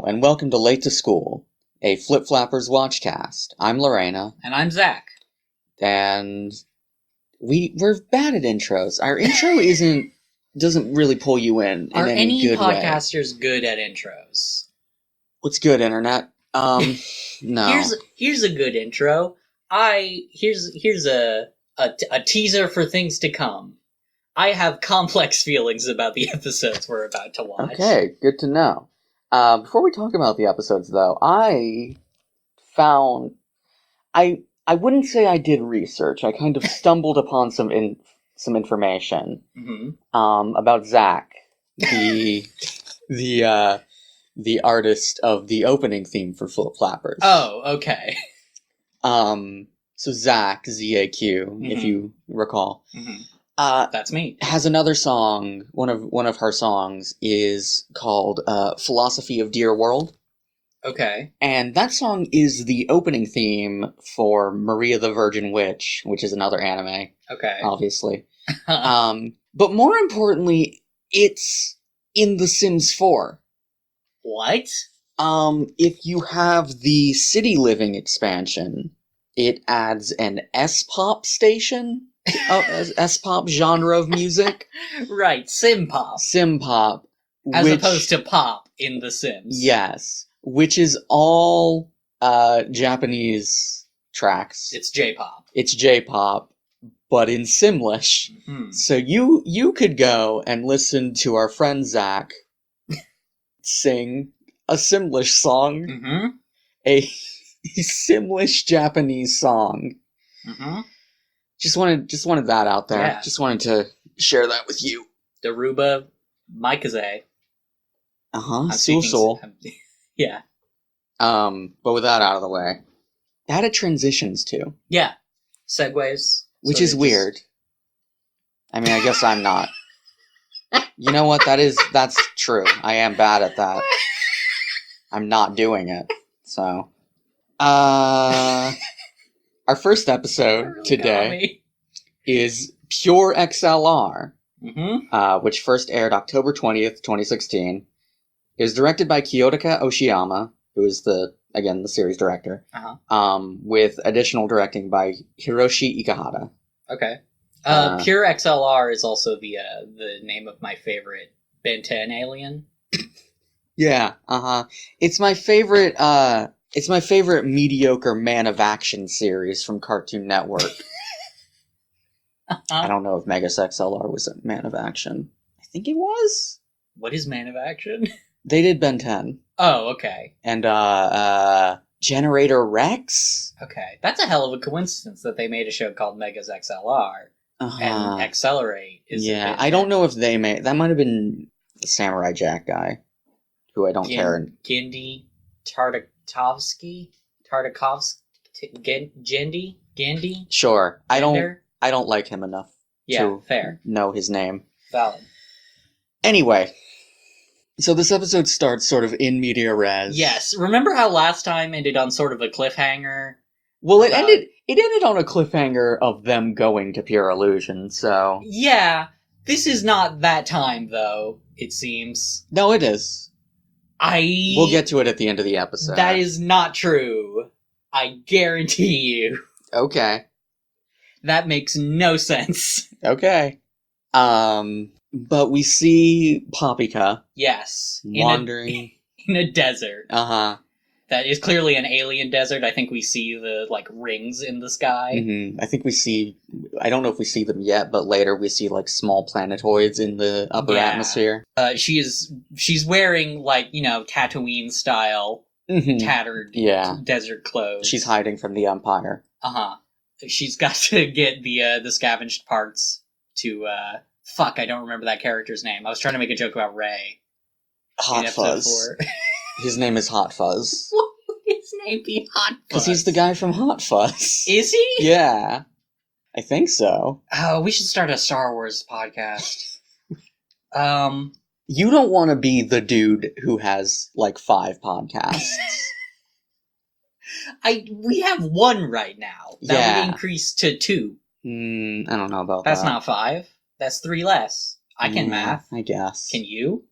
and welcome to Late to School, a Flip Flappers Watchcast. I'm Lorena. And I'm Zach. And we're bad at intros. Our intro doesn't really pull you in Are any good way. Are any podcasters good at intros? What's good, Internet? No. Here's a good intro. Here's a teaser for things to come. I have complex feelings about the episodes we're about to watch. Okay, good to know. Before we talk about the episodes, though, I wouldn't say I did research. I kind of stumbled upon some information about Zach, the artist of the opening theme for Flip Flappers. Oh, okay. So Zach, Z-A-Q, if you recall. That's me. Has another song. One of her songs is called "Philosophy of Dear World." Okay. And that song is the opening theme for Maria the Virgin Witch, which is another anime. Okay. Obviously. But more importantly, it's in The Sims 4. What? If you have the City Living expansion, it adds an S-pop station. S-pop genre of music. Right, Sim-pop. Sim-pop. As opposed to pop in The Sims. Yes. Which is all Japanese tracks. It's J-pop. It's J-pop, but in Simlish. Mm-hmm. So you could go and listen to our friend Zach sing a Simlish song. Mm-hmm. A Simlish Japanese song. Mm-hmm. Just wanted that out there. Yeah. Just wanted to share that with you. Daruba Maikaze. Soul. Yeah. But with that out of the way, that it transitions to. Yeah. Segues. Which is weird. I mean, I guess I'm not. You know what? That's true. I am bad at that. I'm not doing it. So. Our first episode today is Pure XLR, which first aired October 20th, 2016. It was directed by Kiyotaka Oshiyama, who is the series director, with additional directing by Hiroshi Ikehata. Okay. Pure XLR is also the name of my favorite Ben 10 alien. Yeah, It's my favorite, It's my favorite mediocre Man of Action series from Cartoon Network. I don't know if Megas XLR was a Man of Action. I think it was. What is Man of Action? They did Ben 10. Oh, okay. And Generator Rex? Okay. That's a hell of a coincidence that they made a show called Megas XLR. And Accelerate is I don't know if they made... That might have been the Samurai Jack guy, who I don't care. Gandhi Tartakovsky? Gandhi? Sure. I don't like him enough to fair. Know his name. Valid. Anyway, so this episode starts sort of in media res. Yes. Remember how last time ended on sort of a cliffhanger? Well, it ended on a cliffhanger of them going to Pure Illusion, so... Yeah. This is not that time, though, it seems. No, it is. We'll get to it at the end of the episode. That is not true. I guarantee you. Okay. That makes no sense. Okay. But we see Papika. Yes. Wandering. In a desert. Uh-huh. That is clearly an alien desert. I think we see the, rings in the sky. Mm-hmm. I think we see... I don't know if we see them yet, but later we see, small planetoids in the upper atmosphere. She's wearing, Tatooine-style, tattered desert clothes. She's hiding from the Empire. Uh-huh. She's got to get the scavenged parts to, I don't remember that character's name. I was trying to make a joke about Rey. Hot Fuzz. His name is Hot Fuzz. What would his name be Hot Fuzz? Because he's the guy from Hot Fuzz. Is he? Yeah. I think so. Oh, we should start a Star Wars podcast. You don't want to be the dude who has, 5 podcasts. We have 1 right now. That would increase to 2. I don't know about that. That's not 5. That's 3 less. I can math. I guess. Can you?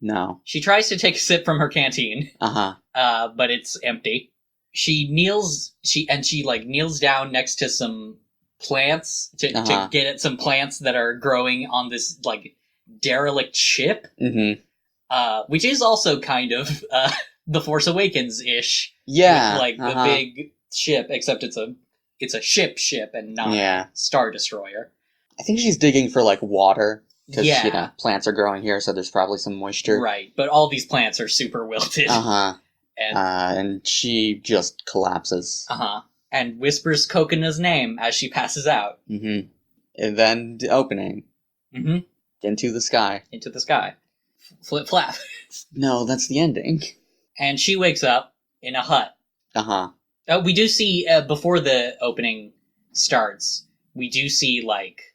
No. She tries to take a sip from her canteen. But it's empty. She kneels down next to some plants to get at some plants that are growing on this like derelict ship. Which is also kind of The Force Awakens-ish. Yeah. With like the big ship, except it's a ship and not a Star Destroyer. I think she's digging for like water. Because, plants are growing here, so there's probably some moisture. Right, but all these plants are super wilted. And she just collapses. And whispers Cocona's name as she passes out. And then the opening. Into the sky. Into the sky. Flip flap. No, that's the ending. And she wakes up in a hut. We do see, before the opening starts, we do see, like,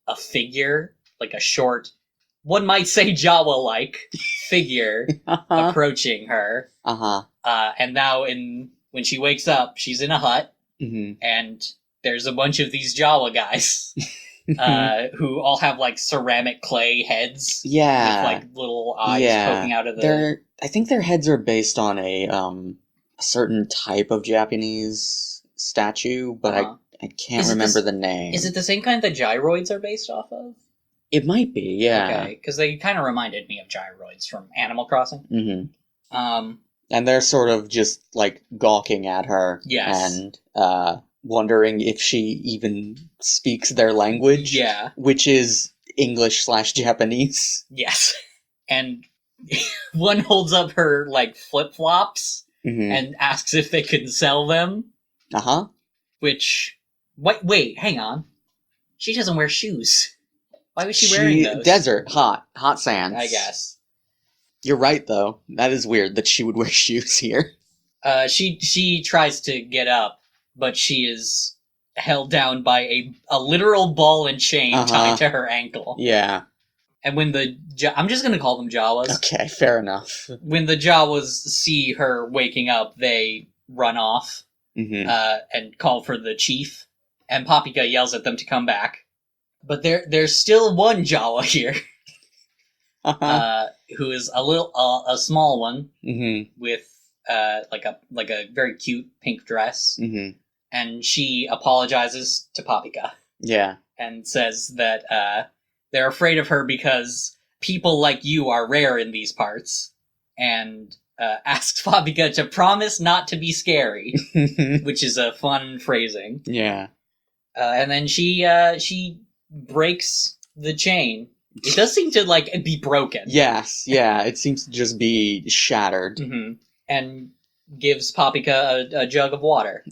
a figure, like a short, one might say Jawa-like figure approaching her. And now when she wakes up, she's in a hut, and there's a bunch of these Jawa guys who all have like ceramic clay heads. Yeah. With like little eyes poking out of I think their heads are based on a certain type of Japanese statue, but I can't remember the name. Is it the same kind that gyroids are based off of? It might be, yeah. Okay, because they kind of reminded me of gyroids from Animal Crossing. And they're sort of just, like, gawking at her. Yes. And wondering if she even speaks their language. Yeah. Which is English/Japanese. Yes. And one holds up her, like, flip-flops and asks if they can sell them. Which... Wait, hang on. She doesn't wear shoes. Why was she wearing those? Desert, hot sands. I guess. You're right, though. That is weird that she would wear shoes here. She tries to get up, but she is held down by a literal ball and chain tied to her ankle. Yeah. And when I'm just gonna call them Jawas. Okay, fair enough. When the Jawas see her waking up, they run off and call for the chief. And Papika yells at them to come back. But there's still one Jawa here. Who is a small one with like a very cute pink dress, and she apologizes to Papika. Yeah, and says that they're afraid of her because people like you are rare in these parts, and asks Papika to promise not to be scary, which is a fun phrasing. Yeah, and then she breaks the chain. It does seem to, like, be broken. Yes, yeah, it seems to just be shattered. And gives Papika a jug of water.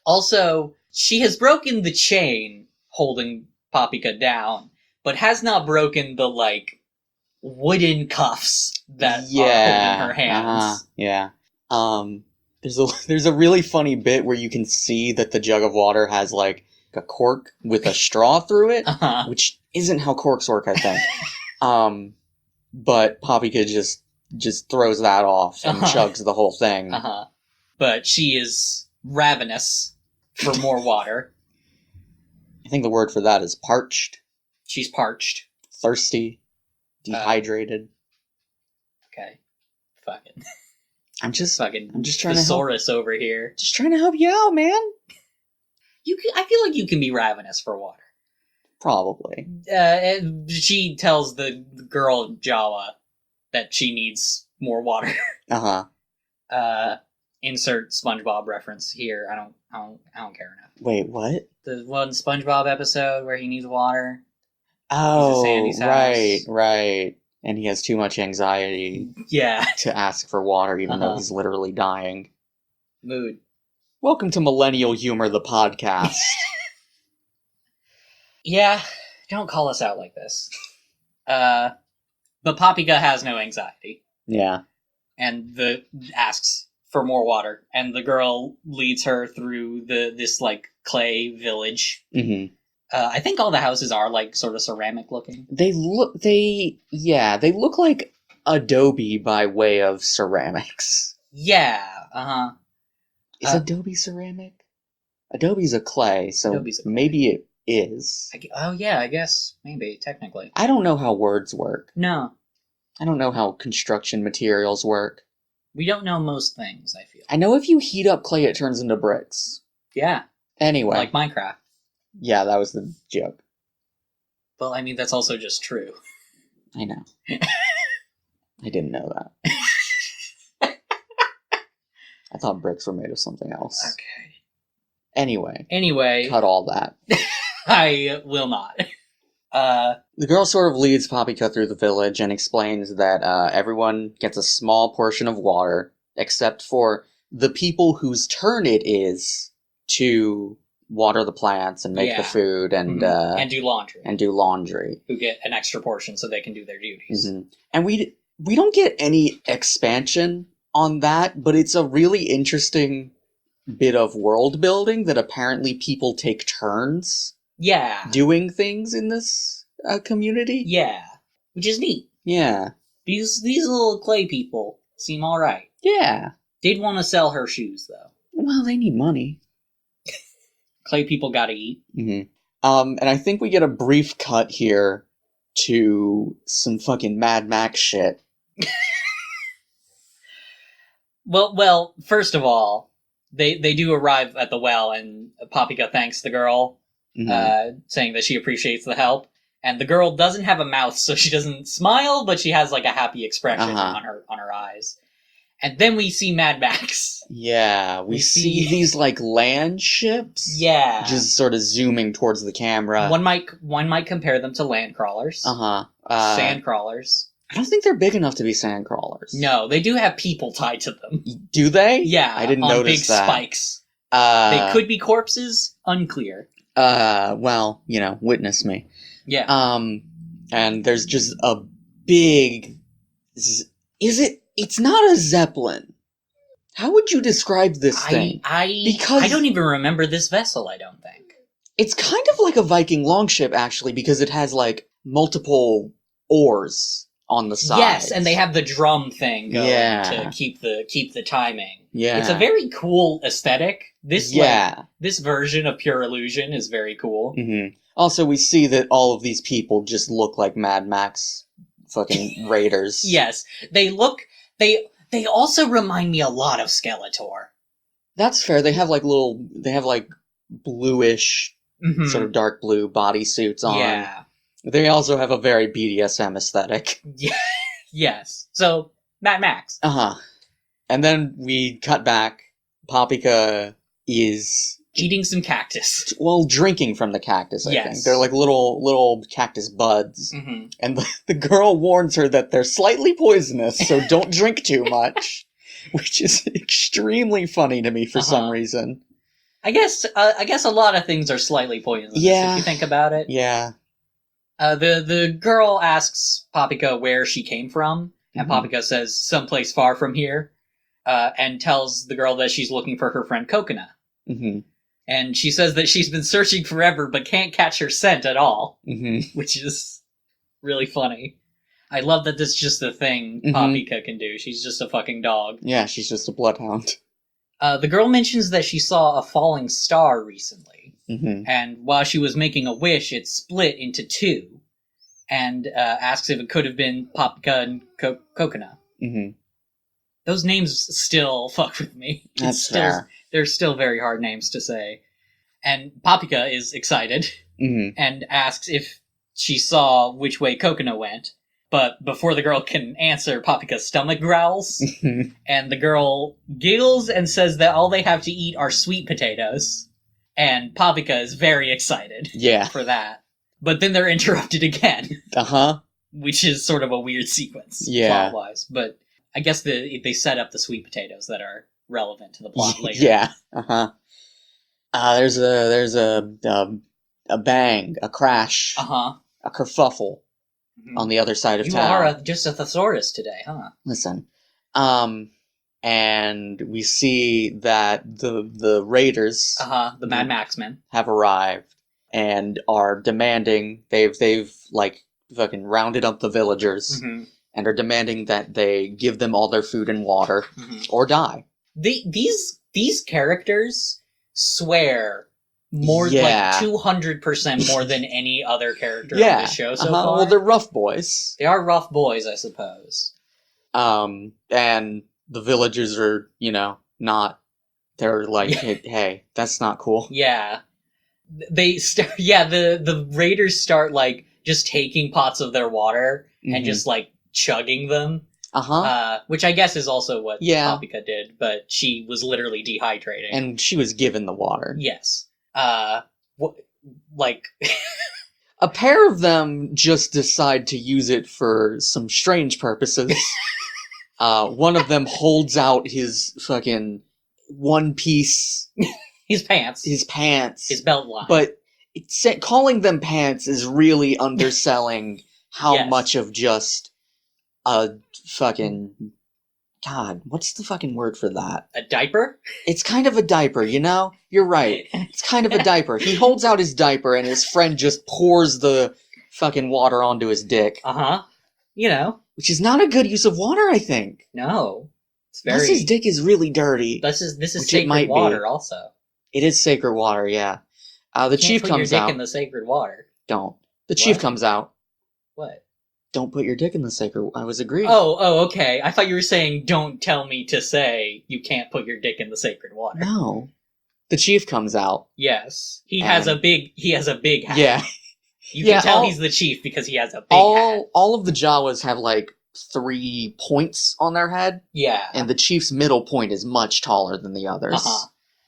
Also, she has broken the chain holding Papika down, but has not broken the, like, wooden cuffs that are holding her hands. Yeah. There's a really funny bit where you can see that the jug of water has, like, a cork with a straw through it, which isn't how corks work, I think. But Papika just throws that off and chugs the whole thing. But she is ravenous for more water. I think the word for that is parched. She's parched. Thirsty. Dehydrated. Okay. Fucking. I'm just trying thesaurus to help. Over here. Just trying to help you out, man. I feel like you can be ravenous for water. Probably. She tells the girl Jawa that she needs more water. Insert SpongeBob reference here. I don't care enough. Wait, what? The one SpongeBob episode where he needs water. Oh, right. And he has too much anxiety. Yeah. To ask for water, even though he's literally dying. Mood. Welcome to Millennial Humor, the podcast. Yeah, don't call us out like this. But Papika has no anxiety. Yeah. And asks for more water, and the girl leads her through this like clay village. I think all the houses are like sort of ceramic looking. They look like adobe by way of ceramics. Yeah. Is adobe ceramic? Adobe's a clay, so maybe it is. I guess maybe technically. I don't know how words work. No. I don't know how construction materials work. We don't know most things, I feel. I know if you heat up clay, it turns into bricks. Yeah. Anyway. Like Minecraft. Yeah, that was the joke. Well, I mean, that's also just true. I know. I didn't know that. I thought bricks were made of something else. Okay. Anyway. Cut all that. I will not. The girl sort of leads Papika through the village and explains that everyone gets a small portion of water, except for the people whose turn it is to water the plants and make the food and do laundry. And do laundry. Who get an extra portion so they can do their duties. Mm-hmm. And we don't get any expansion on that, but it's a really interesting bit of world building that apparently people take turns doing things in this community. Yeah. Which is neat. Yeah. These little clay people seem alright. Yeah. They'd want to sell her shoes, though. Well, they need money. Clay people gotta eat. Mm-hmm. And I think we get a brief cut here to some fucking Mad Max shit. Well, first of all, they do arrive at the well, and Papika thanks the girl, saying that she appreciates the help. And the girl doesn't have a mouth, so she doesn't smile, but she has like a happy expression on her eyes. And then we see Mad Max. Yeah, we see these like land ships. Yeah, just sort of zooming towards the camera. One might compare them to land crawlers. Sand crawlers. I don't think they're big enough to be sand crawlers. No, they do have people tied to them. Do they? Yeah, I didn't notice that. On big spikes. They could be corpses. Unclear. Well, witness me. Yeah. And there's just a big. It's not a Zeppelin. How would you describe this thing? Because I don't even remember this vessel, I don't think. It's kind of like a Viking longship, actually, because it has, like, multiple oars on the sides. Yes, and they have the drum thing going to keep the timing. Yeah. It's a very cool aesthetic. This version of Pure Illusion is very cool. Mm-hmm. Also, we see that all of these people just look like Mad Max fucking raiders. Yes. They also remind me a lot of Skeletor. That's fair. They have bluish, sort of dark blue bodysuits on. Yeah. They also have a very BDSM aesthetic. Yeah. Yes. So, Mad Max. And then we cut back. Papika is eating some cactus. Well, drinking from the cactus, I think. They're like little cactus buds. Mm-hmm. And the girl warns her that they're slightly poisonous, so don't drink too much. Which is extremely funny to me for some reason. I guess a lot of things are slightly poisonous if you think about it. Yeah. The girl asks Papika where she came from, and Papika says someplace far from here, and tells the girl that she's looking for her friend Coconut. Mm-hmm. And she says that she's been searching forever but can't catch her scent at all, which is really funny. I love that this is just a thing Papika can do. She's just a fucking dog. Yeah, she's just a bloodhound. The girl mentions that she saw a falling star recently, and while she was making a wish, it split into two, and asks if it could have been Papika and Coconut. Mm-hmm. Those names still fuck with me. That's fair. They're still very hard names to say. And Papika is excited and asks if she saw which way Coconut went. But before the girl can answer, Papika's stomach growls. And the girl giggles and says that all they have to eat are sweet potatoes. And Papika is very excited for that. But then they're interrupted again. Which is sort of a weird sequence, plot-wise. But I guess they set up the sweet potatoes that are relevant to the plot later. Yeah. There's a bang, a crash, a kerfuffle on the other side of town. You are just a thesaurus today, huh? Listen, and we see that the raiders, the Mad Max men, have arrived and are demanding. They've like fucking rounded up the villagers and are demanding that they give them all their food and water or die. These characters swear More Yeah. like 200% more than any other character on this show so far. Well, they're rough boys. They are rough boys, I suppose. And the villagers are, not. They're like, hey, that's not cool. Yeah. They start. Yeah, the raiders start like just taking pots of their water and just like chugging them. Which I guess is also what Papika did, but she was literally dehydrating. And she was given the water. Yes. A pair of them just decide to use it for some strange purposes. One of them holds out his fucking one piece. His pants. His belt line. But calling them pants is really underselling how much of just a fucking... God, what's the fucking word for that? A diaper? It's kind of a diaper, You're right. It's kind of a diaper. He holds out his diaper and his friend just pours the fucking water onto his dick. Which is not a good use of water, I think. No. It's very... Unless his dick is really dirty. This is sacred water also. It is sacred water, yeah. The chief comes out. Don't put your dick in the sacred water. Don't. The chief comes out. What? Don't put your dick in the sacred... I was agreeing. Oh, okay. I thought you were saying, don't tell me to say you can't put your dick in the sacred water. No. The chief comes out. Yes. He has a big hat. Yeah. You can tell he's the chief because he has a big hat. All of the Jawas have, 3 points on their head. Yeah. And the chief's middle point is much taller than the others.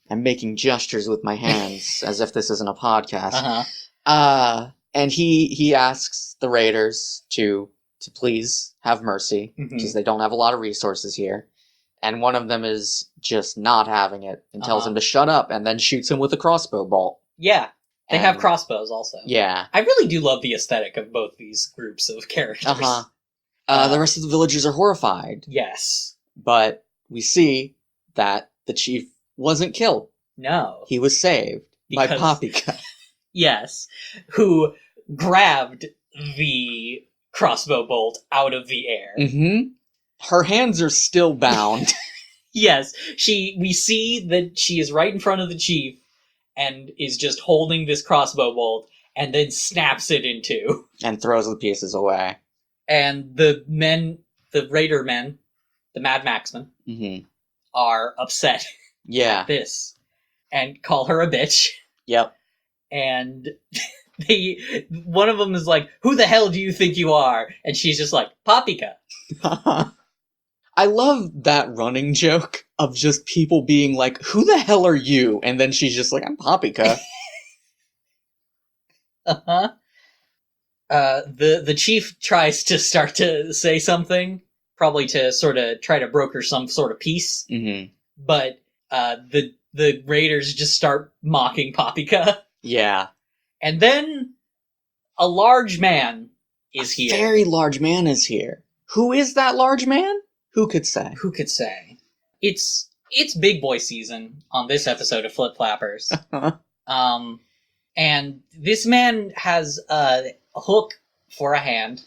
I'm making gestures with my hands as if this isn't a podcast. And he asks the raiders to please have mercy, because they don't have a lot of resources here. And one of them is just not having it and tells him to shut up and then shoots him with a crossbow bolt. Yeah. They have crossbows also. Yeah. I really do love the aesthetic of both these groups of characters. The rest of the villagers are horrified. Yes. But we see that the chief wasn't killed. No. He was saved by Papika. Yes. Who grabbed the crossbow bolt out of the air. Mm-hmm. Her hands are still bound. Yes. We see that she is right in front of the chief and is just holding this crossbow bolt and then snaps it in two. And throws the pieces away. And the raider men, the madmaxian, are upset at this and call her a bitch. Yep. And one of them is like, who the hell do you think you are? And she's just like, Papika. I love that running joke of just people being like, who the hell are you? And then she's just like, I'm Papika. The chief tries to start to say something, probably to sort of try to broker some sort of peace. Mm-hmm. But the raiders just start mocking Papika. Yeah. And then a large man is here. A very large man is here. Who is that large man? Who could say? Who could say? It's big boy season on this episode of Flip Flappers. And this man has a hook for a hand.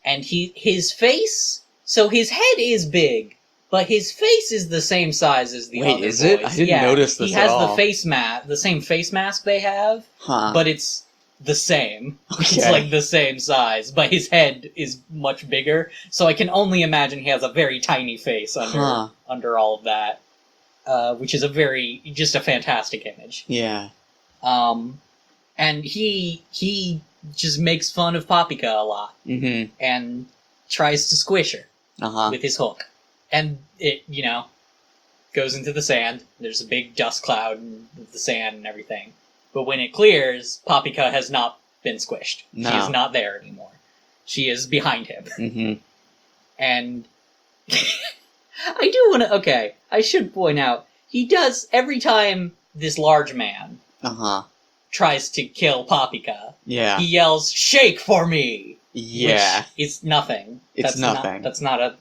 And his face, so his head is big, but his face is the same size as the other boys. Wait, is it? I didn't notice this at all. He has the face mask, the same face mask they have, but it's the same. Okay. It's like the same size, but his head is much bigger, so I can only imagine he has a very tiny face under all of that, which is just a fantastic image. Yeah. And he just makes fun of Papika a lot, and tries to squish her with his hook. And it, goes into the sand. There's a big dust cloud and the sand and everything. But when it clears, Papika has not been squished. No. She is not there anymore. She is behind him. Mm-hmm. And I should point out, he does, every time this large man tries to kill Papika, he yells, "Shake for me!" Yeah. Which is nothing. It's nothing. That's not a...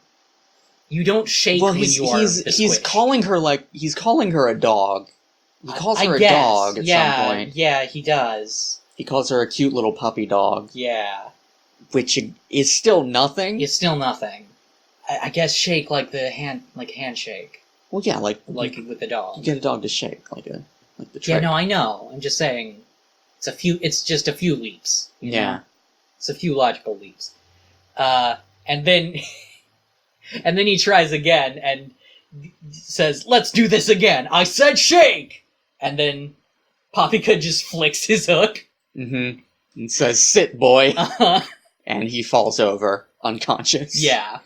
You don't shake when you are he's calling her a dog. He calls her a dog at some point. Yeah, he does. He calls her a cute little puppy dog. Yeah. Which is still nothing. It's still nothing. I guess shake like handshake. Well, yeah, like with the dog. You get a dog to shake, Like the trick. Yeah, no, I know. I'm just saying, it's just a few leaps. Yeah. It's a few logical leaps. And then he tries again and says, "Let's do this again. I said shake!" And then Papika just flicks his hook. Mm-hmm. And says, "Sit, boy." Uh-huh. And he falls over, unconscious. Yeah.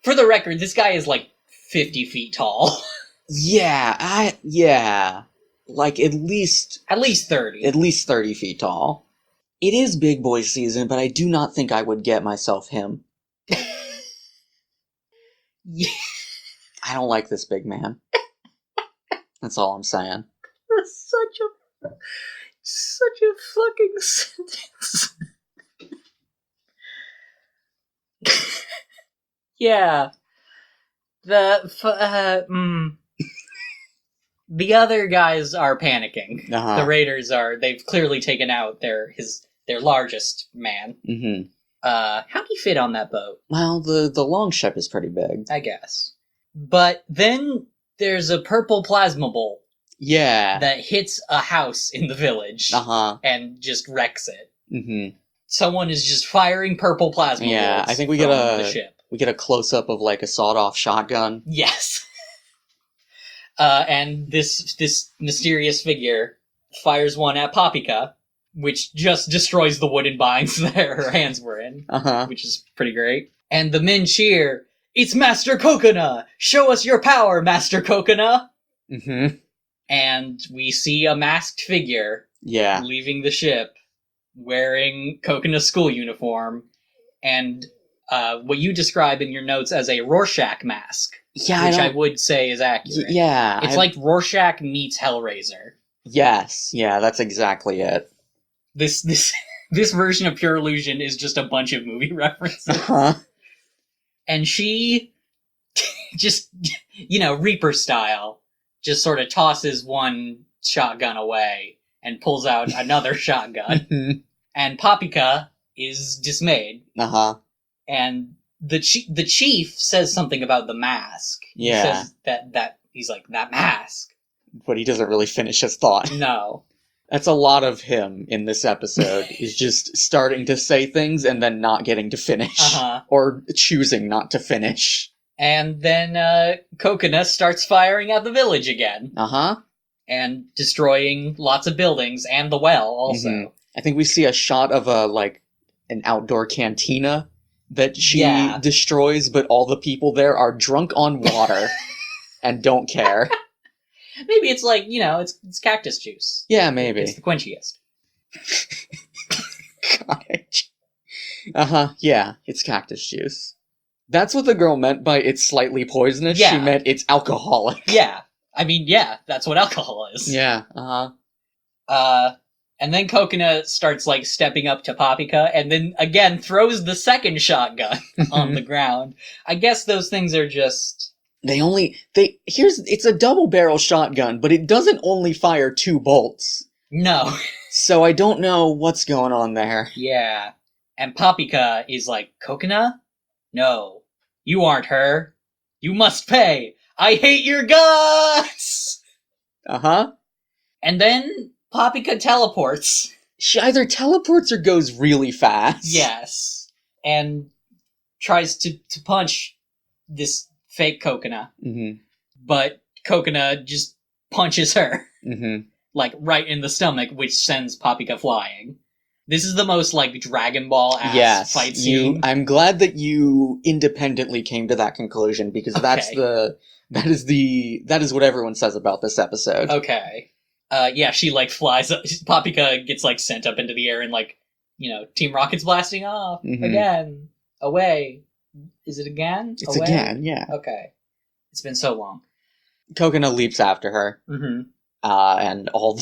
For the record, this guy is like 50 feet tall. Yeah. Like, at least 30. At least 30 feet tall. It is big boy season, but I do not think I would get myself him. Yeah. I don't like this big man. That's all I'm saying. That's such a fucking sentence. Yeah. The other guys are panicking. Uh-huh. The raiders they've clearly taken out their largest man. Mm-hmm. How'd he fit on that boat? Well, the long ship is pretty big. I guess. But then there's a purple plasma bolt. Yeah. That hits a house in the village. Uh-huh. And just wrecks it. Mm-hmm. Someone is just firing purple plasma bolts. Yeah, I think we from get the ship. We get a close-up of, like, a sawed-off shotgun. Yes. And this mysterious figure fires one at Papika, which just destroys the wooden binds that her hands were in, which is pretty great. And the men cheer, "It's Master Kokona! Show us your power, Master Kokona!" Mm-hmm. And we see a masked figure leaving the ship, wearing Kokona's school uniform, and what you describe in your notes as a Rorschach mask. Yeah, which I would say is accurate. Yeah. It's like Rorschach meets Hellraiser. Yes, yeah, that's exactly it. This version of Pure Illusion is just a bunch of movie references. Uh-huh. And she just, Reaper style, just sort of tosses one shotgun away and pulls out another shotgun. And Papika is dismayed. Uh-huh. And the chief says something about the mask. Yeah. He says that he's like, "That mask." But he doesn't really finish his thought. No. That's a lot of him in this episode, is just starting to say things and then not getting to finish. Uh-huh. Or choosing not to finish. And then Kokona starts firing at the village again. Uh-huh. And destroying lots of buildings, and the well, also. Mm-hmm. I think we see a shot of an outdoor cantina that she destroys, but all the people there are drunk on water and don't care. Maybe it's like, it's cactus juice. Yeah, maybe. It's the quenchiest. Uh-huh, yeah, it's cactus juice. That's what the girl meant by "it's slightly poisonous." Yeah. She meant it's alcoholic. Yeah. I mean, yeah, that's what alcohol is. Yeah, uh-huh. And then Kokona starts, stepping up to Papika, and then, again, throws the second shotgun on the ground. I guess those things are just... It's a double-barrel shotgun, but it doesn't only fire 2 bolts. No. So I don't know what's going on there. Yeah. And Papika is like, "Kokona? No. You aren't her. You must pay. I hate your guts!" Uh-huh. And then Papika teleports. She either teleports or goes really fast. Yes. And tries to punch this fake Kokona. Mm-hmm. But Kokona just punches her. Mm-hmm. Right in the stomach, which sends Papika flying. This is the most, Dragon Ball-ass fight scene. I'm glad that you independently came to that conclusion, because that is what everyone says about this episode. Okay. Yeah, she, flies up. Papika gets, sent up into the air and, Team Rocket's blasting off. Mm-hmm. Again. Away. Is it again? It's away? Again, yeah. Okay. It's been so long. Kokona leaps after her. Mm-hmm. And all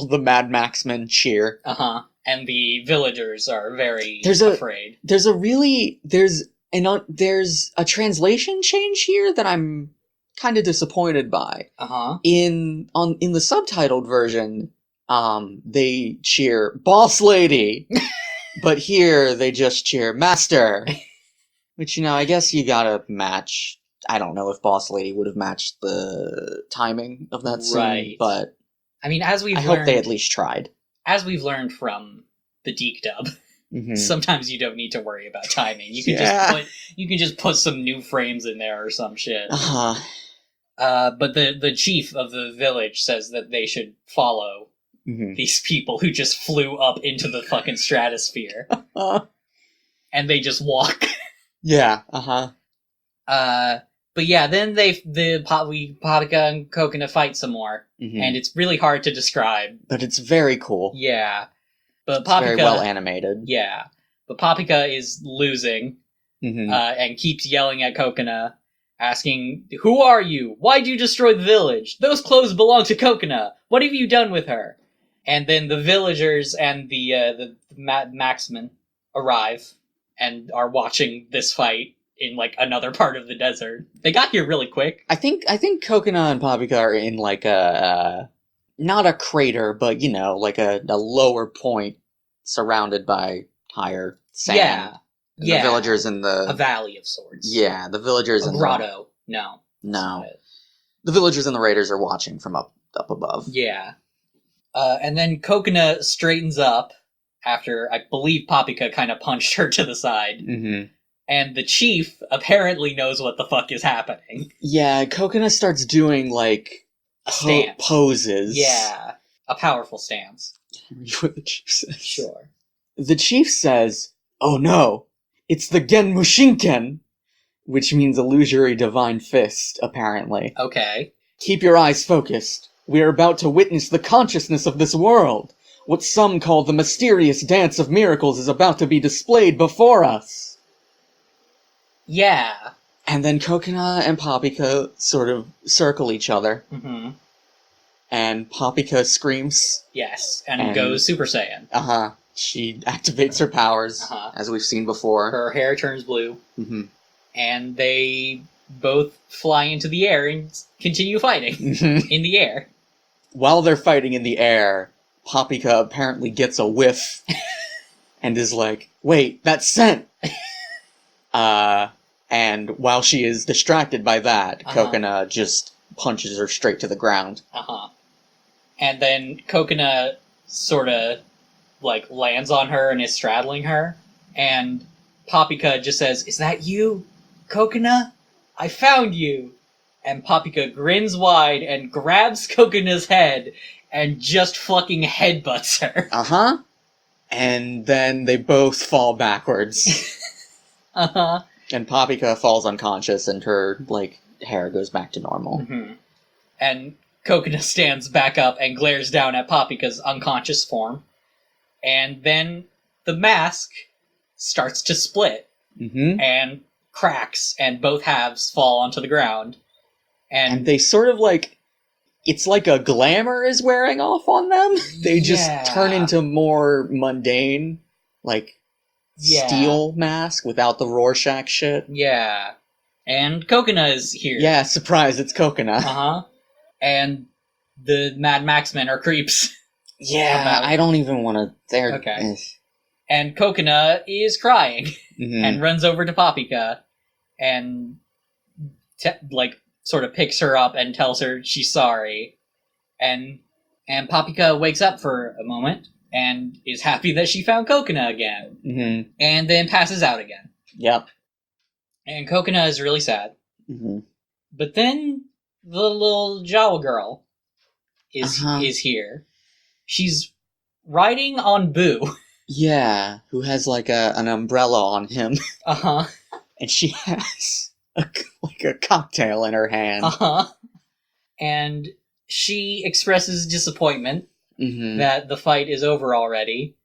the Mad Max men cheer. Uh-huh. And the villagers are very afraid. There's a translation change here that I'm kind of disappointed by. Uh-huh. In the subtitled version, they cheer "Boss Lady," but here they just cheer "Master," which, I guess you gotta match. I don't know if Boss Lady would have matched the timing of that scene, but I mean, as we've I hope they at least tried. As we've learned from the Deke dub, sometimes you don't need to worry about timing. You can just put some new frames in there or some shit. But the chief of the village says that they should follow these people who just flew up into the fucking stratosphere. And they just walk. Yeah, But yeah, then Paprika and Coconut fight some more. And it's really hard to describe. But it's very cool. Yeah. But it's very well animated. Yeah. But Paprika is losing. And keeps yelling at Coconut, asking, "Who are you? Why'd you destroy the village? Those clothes belong to Coconut. What have you done with her?" And then the villagers and the madmaxian arrive and are watching this fight in, like, another part of the desert. They got here really quick. I think Coconut and Paprika are in, like, not a crater, but, you know, like a lower point surrounded by higher sand. Yeah. The villagers in a valley of sorts. Yeah, the villagers in a grotto. No. The villagers and the raiders are watching from up above. Yeah. And then Coconut straightens up after, I believe, Paprika kind of punched her to the side. And the chief apparently knows what the fuck is happening. Yeah, Coconut starts doing, like, poses. Yeah, a powerful stance. What the chief says. Sure. The chief says, "Oh no, it's the Gen Mushinken," which means illusory divine fist, apparently. Okay. "Keep your eyes focused. We are about to witness the consciousness of this world. What some call the mysterious dance of miracles is about to be displayed before us." Yeah. And then Coconut and Paprika sort of circle each other. And Paprika screams. Yes, and goes Super Saiyan. She activates her powers, as we've seen before. Her hair turns blue. And they both fly into the air and continue fighting in the air. While they're fighting in the air, Paprika apparently gets a whiff and is like, "Wait, that's scent!" And while she is distracted by that, Coconut just punches her straight to the ground. And then Coconut sort of, like, lands on her and is straddling her. And Paprika just says, "Is that you, Coconut? I found you." And Paprika grins wide and grabs Coconut's head and just fucking headbutts her. And then they both fall backwards. And Paprika falls unconscious and her, like, hair goes back to normal. And Coconut stands back up and glares down at Paprika's unconscious form. And then the mask starts to split. And cracks, and both halves fall onto the ground. And they sort of, like, it's like a glamour is wearing off on them. They just turn into more mundane, like, steel mask without the Rorschach shit. Yeah. And Coconut is here. Yeah, surprise, it's Coconut. And the Mad Max men are creeps. Yeah, I don't even want to... Okay. And Coconut is crying. And runs over to Paprika. And, sort of picks her up and tells her she's sorry. And Paprika wakes up for a moment. And is happy that she found Coconut again. And then passes out again. Yep. And Coconut is really sad. But then the little Jawa girl is here. She's riding on Boo. Yeah, who has, like, an umbrella on him. And she has, a cocktail in her hand. And she expresses disappointment that the fight is over already.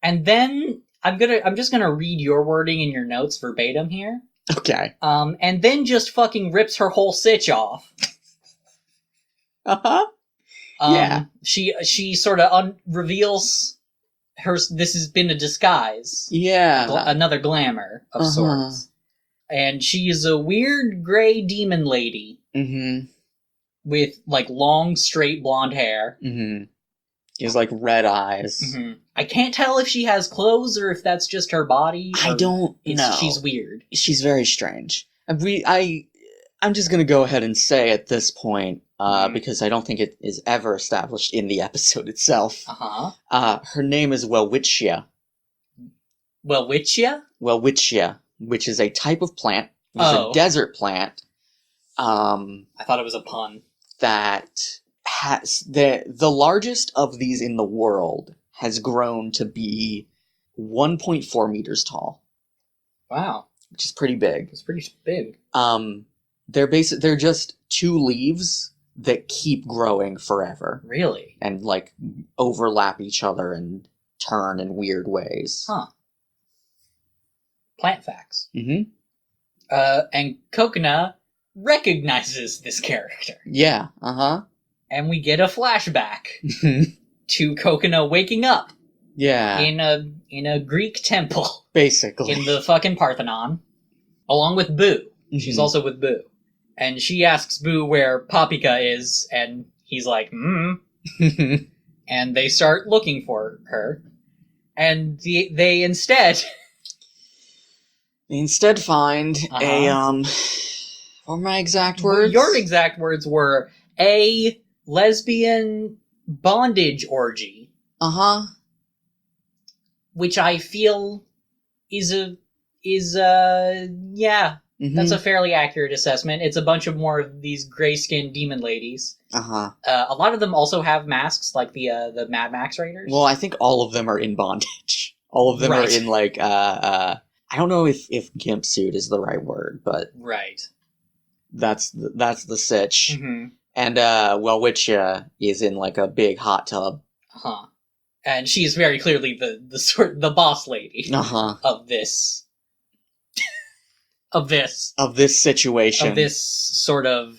And then I'm just gonna read your wording in your notes verbatim here. Okay. And then just fucking rips her whole sitch off. Yeah. She sort of reveals this has been a disguise. Yeah. Another glamour of sorts. And she is a weird gray demon lady. With, like, long, straight blonde hair. She has, like, red eyes. I can't tell if she has clothes or if that's just her body. I don't know. She's weird. She's very strange. I'm just gonna go ahead and say at this point, because I don't think it is ever established in the episode itself. Her name is Welwitschia. Welwitschia? Welwitschia, which is a type of plant. It's a desert plant. I thought it was a pun. That has the largest of these in the world has grown to be 1.4 meters tall. Wow. Which is pretty big. It's pretty big. They're just two leaves that keep growing forever. Really? And, like, overlap each other and turn in weird ways. Huh. Plant facts. Mm-hmm. And Kokona recognizes this character. Yeah, uh-huh. And we get a flashback to Kokona waking up. Yeah. In a Greek temple. Basically. In the fucking Parthenon. Along with Boo. Mm-hmm. She's also with Boo. And she asks Boo where Papika is, and he's like, And they start looking for her. And they instead... They instead find a, what were my exact words? Your exact words were a lesbian bondage orgy. Which I feel is yeah. Mm-hmm. That's a fairly accurate assessment. It's a bunch of more of these gray-skinned demon ladies. A lot of them also have masks, like the Mad Max Raiders. Well, I think all of them are in bondage. All of them are in, like, I don't know if gimp suit is the right word, but... Right. That's the sitch. Mm-hmm. And, Welwitschia is in, like, a big hot tub. And she's very clearly the boss lady of this... of this situation. Of this sort of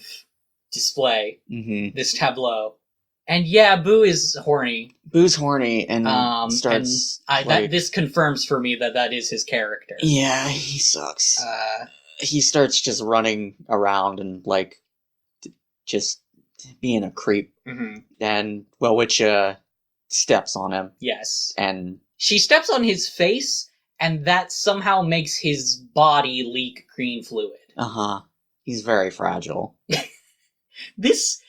display. Mm-hmm. This tableau. And yeah, Boo is horny. Boo's horny and starts... And this confirms for me that is his character. Yeah, he sucks. He starts just running around and, like, just being a creep. Mm-hmm. And Welwitschia steps on him. Yes. And... She steps on his face, and that somehow makes his body leak green fluid. He's very fragile. This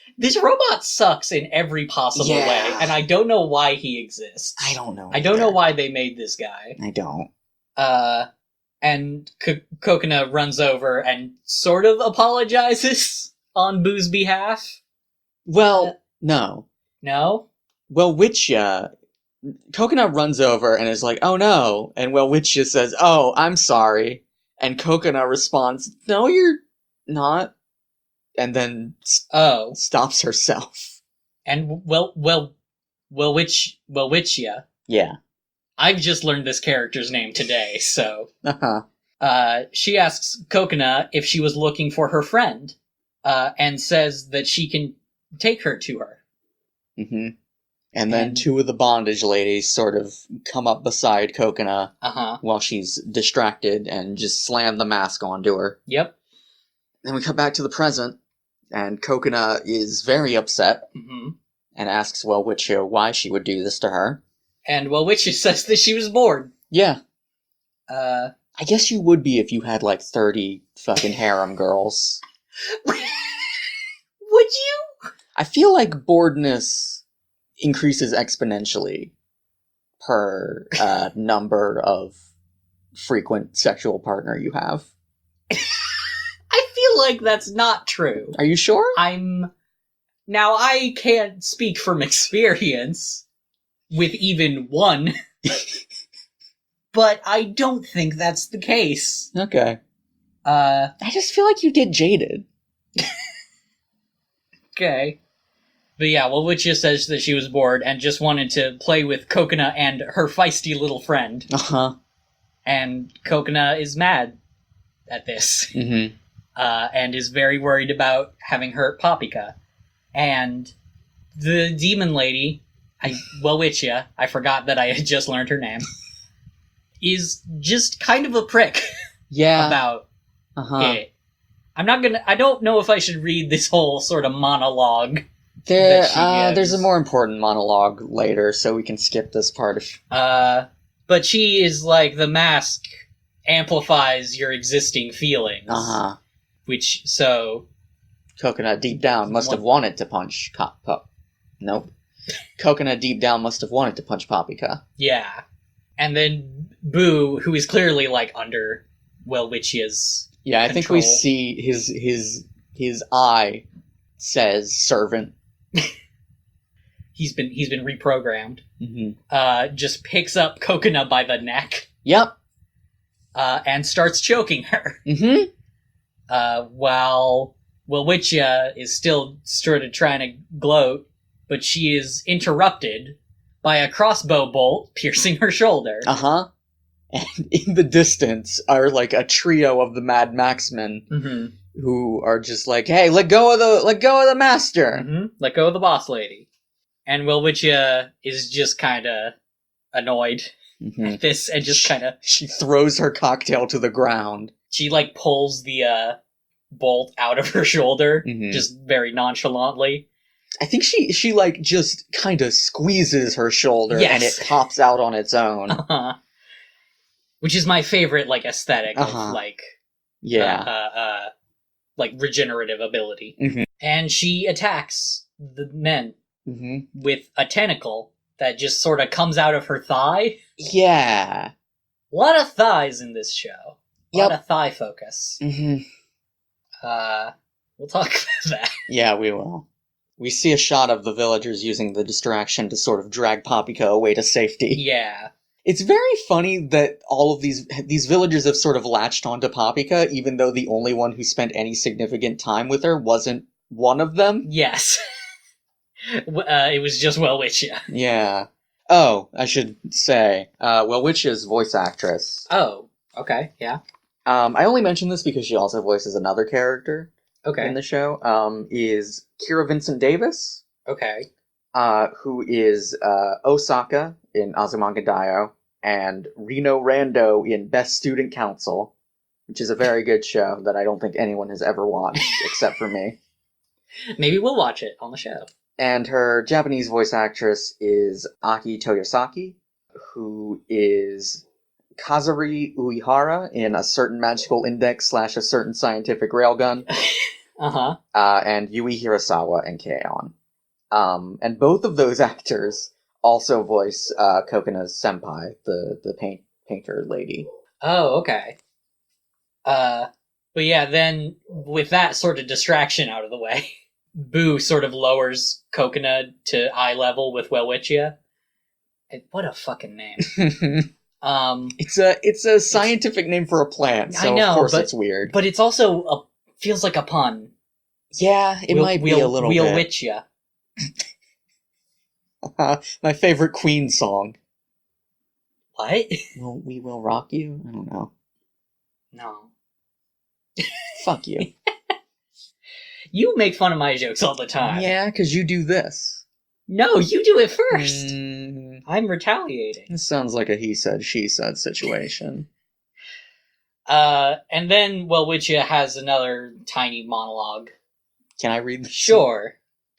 robot sucks in every possible way, and I don't know why he exists. I don't know. I don't know why they made this guy. I don't. And Kokona runs over and sort of apologizes on Boo's behalf. Well, no. No? Welwitschia... Kokona runs over and is like, oh no, and Welwitschia says, oh, I'm sorry. And Kokona responds, no, you're not. And then stops herself. And Welwitschia. Yeah. I've just learned this character's name today, so. She asks Kokona if she was looking for her friend, and says that she can take her to her. Mm-hmm. And then two of the bondage ladies sort of come up beside Kokona while she's distracted and just slam the mask onto her. Yep. Then we come back to the present. And Kokona is very upset and asks Welwitschia why she would do this to her. And Welwitschia says that she was bored. Yeah. I guess you would be if you had, like, 30 fucking harem girls. Would you? I feel like boredness increases exponentially per number of frequent sexual partner you have. I feel like that's not true. Are you sure? Now, I can't speak from experience with even one, but I don't think that's the case. Okay. I just feel like you get jaded. Okay. But yeah, Welwitschia says that she was bored and just wanted to play with Kokona and her feisty little friend. And Kokona is mad at this. Mm-hmm. And is very worried about having hurt Papika. And the demon lady, Welwitschia, I forgot that I had just learned her name, is just kind of a prick about it. I don't know if I should read this whole sort of monologue. There's a more important monologue later, so we can skip this part. But she is like, the mask amplifies your existing feelings. Coconut deep down must have wanted to punch Nope. Coconut deep down must have wanted to punch Paprika. Yeah. And then Boo, who is clearly, like, under Welwitchia's I control. think we see his eye says servant. He's been reprogrammed. Mm-hmm. Just picks up Coconut by the neck. Yep. And starts choking her. Mm-hmm. While Welwitchia is still sort of trying to gloat, but she is interrupted by a crossbow bolt piercing her shoulder. Uh-huh. And in the distance are, like, a trio of the madmaxian who are just like, hey, let go of the master! Mm-hmm. Let go of the boss lady. And Welwitchia is just kind of annoyed at this and just kind of... She throws her cocktail to the ground. She, like, pulls the bolt out of her shoulder, just very nonchalantly. I think she like, just kind of squeezes her shoulder, and it pops out on its own. Uh-huh. Which is my favorite, like, aesthetic of, like... Yeah. Like, regenerative ability. And she attacks the men with a tentacle that just sort of comes out of her thigh. Yeah. A lot of thighs in this show. A lot of thigh focus. We'll talk about that. Yeah, we will. We see a shot of the villagers using the distraction to sort of drag Paprika away to safety. Yeah. It's very funny that all of these villagers have sort of latched onto Paprika, even though the only one who spent any significant time with her wasn't one of them. Yes. It was just Welwitchia. Yeah. Oh, I should say, Welwitchia's voice actress. Oh, okay, yeah. I only mention this because she also voices another character in the show, is Kira Vincent Davis. Okay. Who is Osaka in Azumanga Daioh, and Reno Rando in Best Student Council, which is a very good show that I don't think anyone has ever watched, except for me. Maybe we'll watch it on the show. And her Japanese voice actress is Aki Toyosaki, who is Kazari Uehara in A Certain Magical Index / A Certain Scientific Railgun. And Yui Hirasawa in K-On! And both of those actors also voice Kokona's senpai, the painter lady. Oh, okay. But yeah, then with that sort of distraction out of the way, Boo sort of lowers Kokona to eye level with Welwitchia. What a fucking name. It's a scientific name for a plant, so I know, of course it's weird. But it's also feels like a pun. Yeah, it might be a little bit. Welwitchia. My favorite Queen song. What? Well, We Will Rock You? I don't know. No. Fuck you. You make fun of my jokes all the time. Yeah, because you do this. No, you do it first. I'm retaliating. This sounds like a he said, she said situation. And then Welwitchia has another tiny monologue. Can I read this? Sure.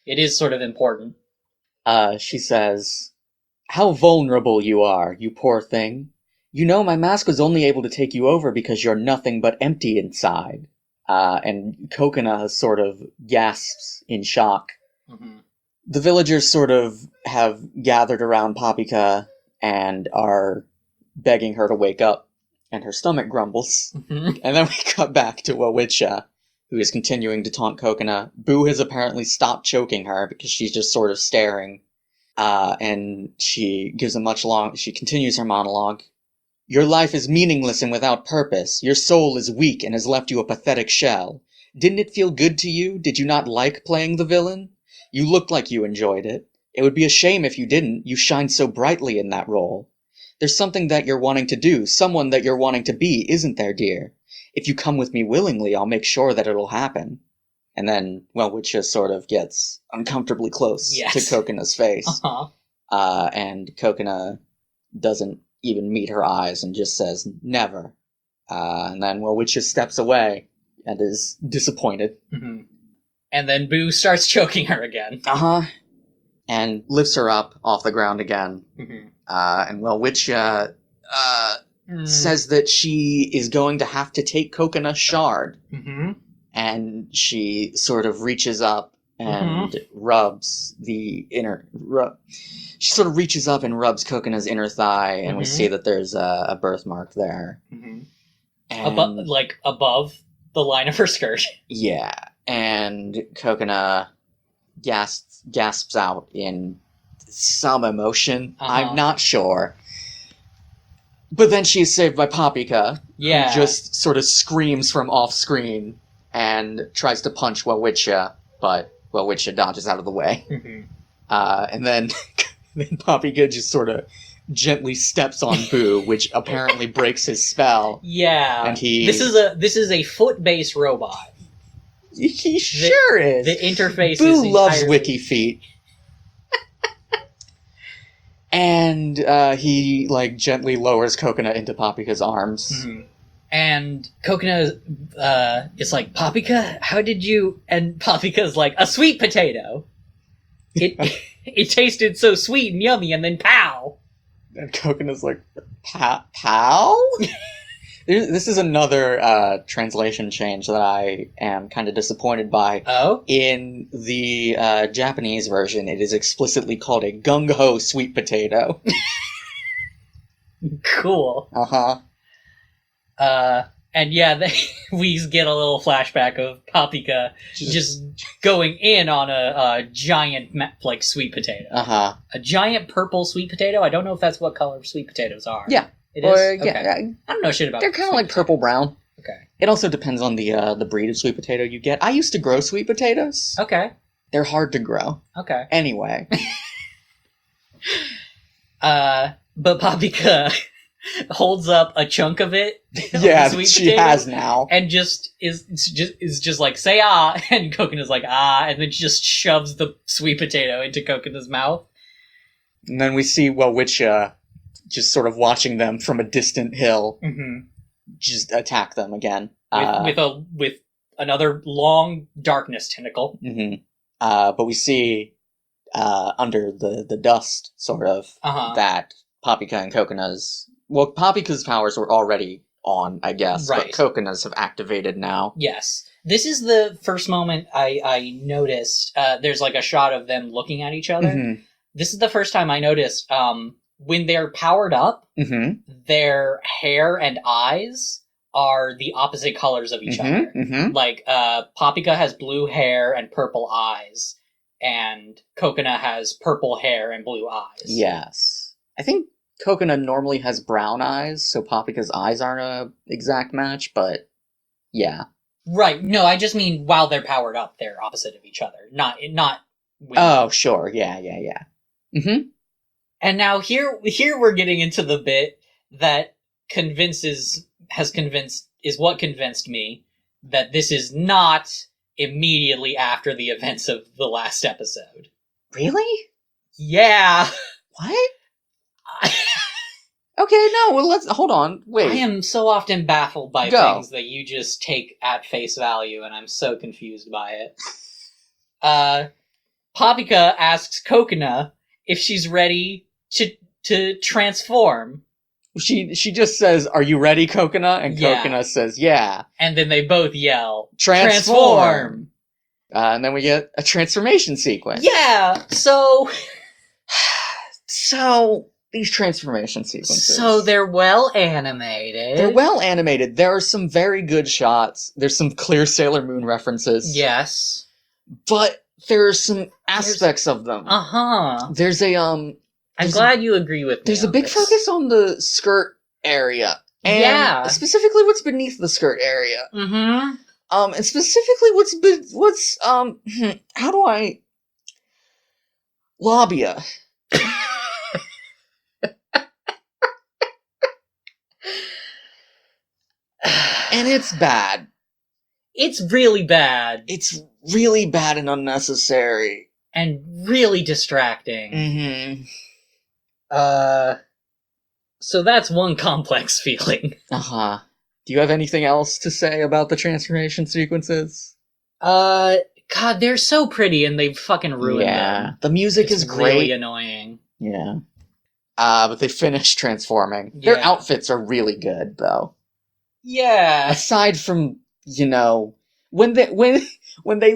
It is sort of important. She says, "How vulnerable you are, you poor thing. You know, my mask was only able to take you over because you're nothing but empty inside." And Kokona sort of gasps in shock. The villagers sort of have gathered around Paprika and are begging her to wake up, and her stomach grumbles. And then we cut back to Welwitchia, who is continuing to taunt Kokona. Boo has apparently stopped choking her because she's just sort of staring. And she gives she continues her monologue. "Your life is meaningless and without purpose. Your soul is weak and has left you a pathetic shell. Didn't it feel good to you? Did you not like playing the villain? You looked like you enjoyed it. It would be a shame if you didn't. You shine so brightly in that role. There's something that you're wanting to do, someone that you're wanting to be, isn't there, dear? If you come with me willingly, I'll make sure that it'll happen." And then Welwitchia sort of gets uncomfortably close to Kokona's face. And Kokona doesn't even meet her eyes and just says, "Never." And then Welwitchia steps away and is disappointed. And then Boo starts choking her again. And lifts her up off the ground again. And Welwitchia says that she is going to have to take Kokona's shard. and she sort of reaches up and rubs the inner... She sort of reaches up and rubs Cocona's inner thigh, and we see that there's a birthmark there. And... above the line of her skirt. Yeah, and Coconut gasps out in some emotion. I'm not sure. But then she's saved by Paprika, who just sort of screams from off-screen and tries to punch Wawitcha, but Wawitcha dodges out of the way. And then Paprika just sort of gently steps on Boo, which apparently breaks his spell. Yeah. And this is a foot-based robot. He sure is. The interface Boo is loves wiki feet. And he gently lowers Coconut into Paprika's arms. And Coconut is like, Paprika, how did you... And Paprika's like, a sweet potato. It tasted so sweet and yummy, and then pow! And Coconut's like, pow? This is another translation change that I am kind of disappointed by. Oh? In the Japanese version, it is explicitly called a gung-ho sweet potato. Cool. And yeah, we get a little flashback of Paprika just going in on a giant, sweet potato. A giant purple sweet potato? I don't know if that's what color sweet potatoes are. Yeah. It is? Okay. I don't know shit about They're kind of like purple-brown. Okay. It also depends on the breed of sweet potato you get. I used to grow sweet potatoes. Okay. They're hard to grow. Okay. Anyway. But Paprika holds up a chunk of it. Yeah, she has now. And is just like, say ah, and Coconut's like, ah, and then she just shoves the sweet potato into Coconut's mouth. And then we see Wawitcha just sort of watching them from a distant hill, just attack them again. With another long darkness tentacle. But we see under the dust, sort of, that Paprika and Cocona's... Well, Paprika's powers were already on, I guess, right. But Cocona's have activated now. Yes. This is the first moment I noticed, there's a shot of them looking at each other. This is the first time I noticed, when they're powered up, their hair and eyes are the opposite colors of each other. Paprika has blue hair and purple eyes, and Coconut has purple hair and blue eyes. Yes. I think Coconut normally has brown eyes, so Paprika's eyes aren't a exact match, but yeah. Right. No, I just mean while they're powered up, they're opposite of each other. Not when... Oh, sure. Yeah. And now here we're getting into the bit that is what convinced me that this is not immediately after the events of the last episode. Really? Yeah. What? Okay, no, well, let's... Hold on, wait. I am so often baffled by things that you just take at face value, and I'm so confused by it. Paprika asks Coconut if she's ready to transform. She just says, "Are you ready, Coconut?" And Coconut says, "Yeah." And then they both yell, "Transform!" And then we get a transformation sequence. Yeah, so these transformation sequences. So they're well animated. There are some very good shots. There's some clear Sailor Moon references. Yes. But there are some aspects of them. There's a, I'm glad you agree with me. There's a big focus on the skirt area. And specifically what's beneath the skirt area. And specifically what's how do I... labia. And it's bad. It's really bad. It's really bad and unnecessary. And really distracting. So that's one complex feeling. Do you have anything else to say about the transformation sequences? God, they're so pretty and they fucking ruined them. The music is great. Really annoying. Yeah. But they finish transforming. Their outfits are really good, though. Yeah. Aside from, when they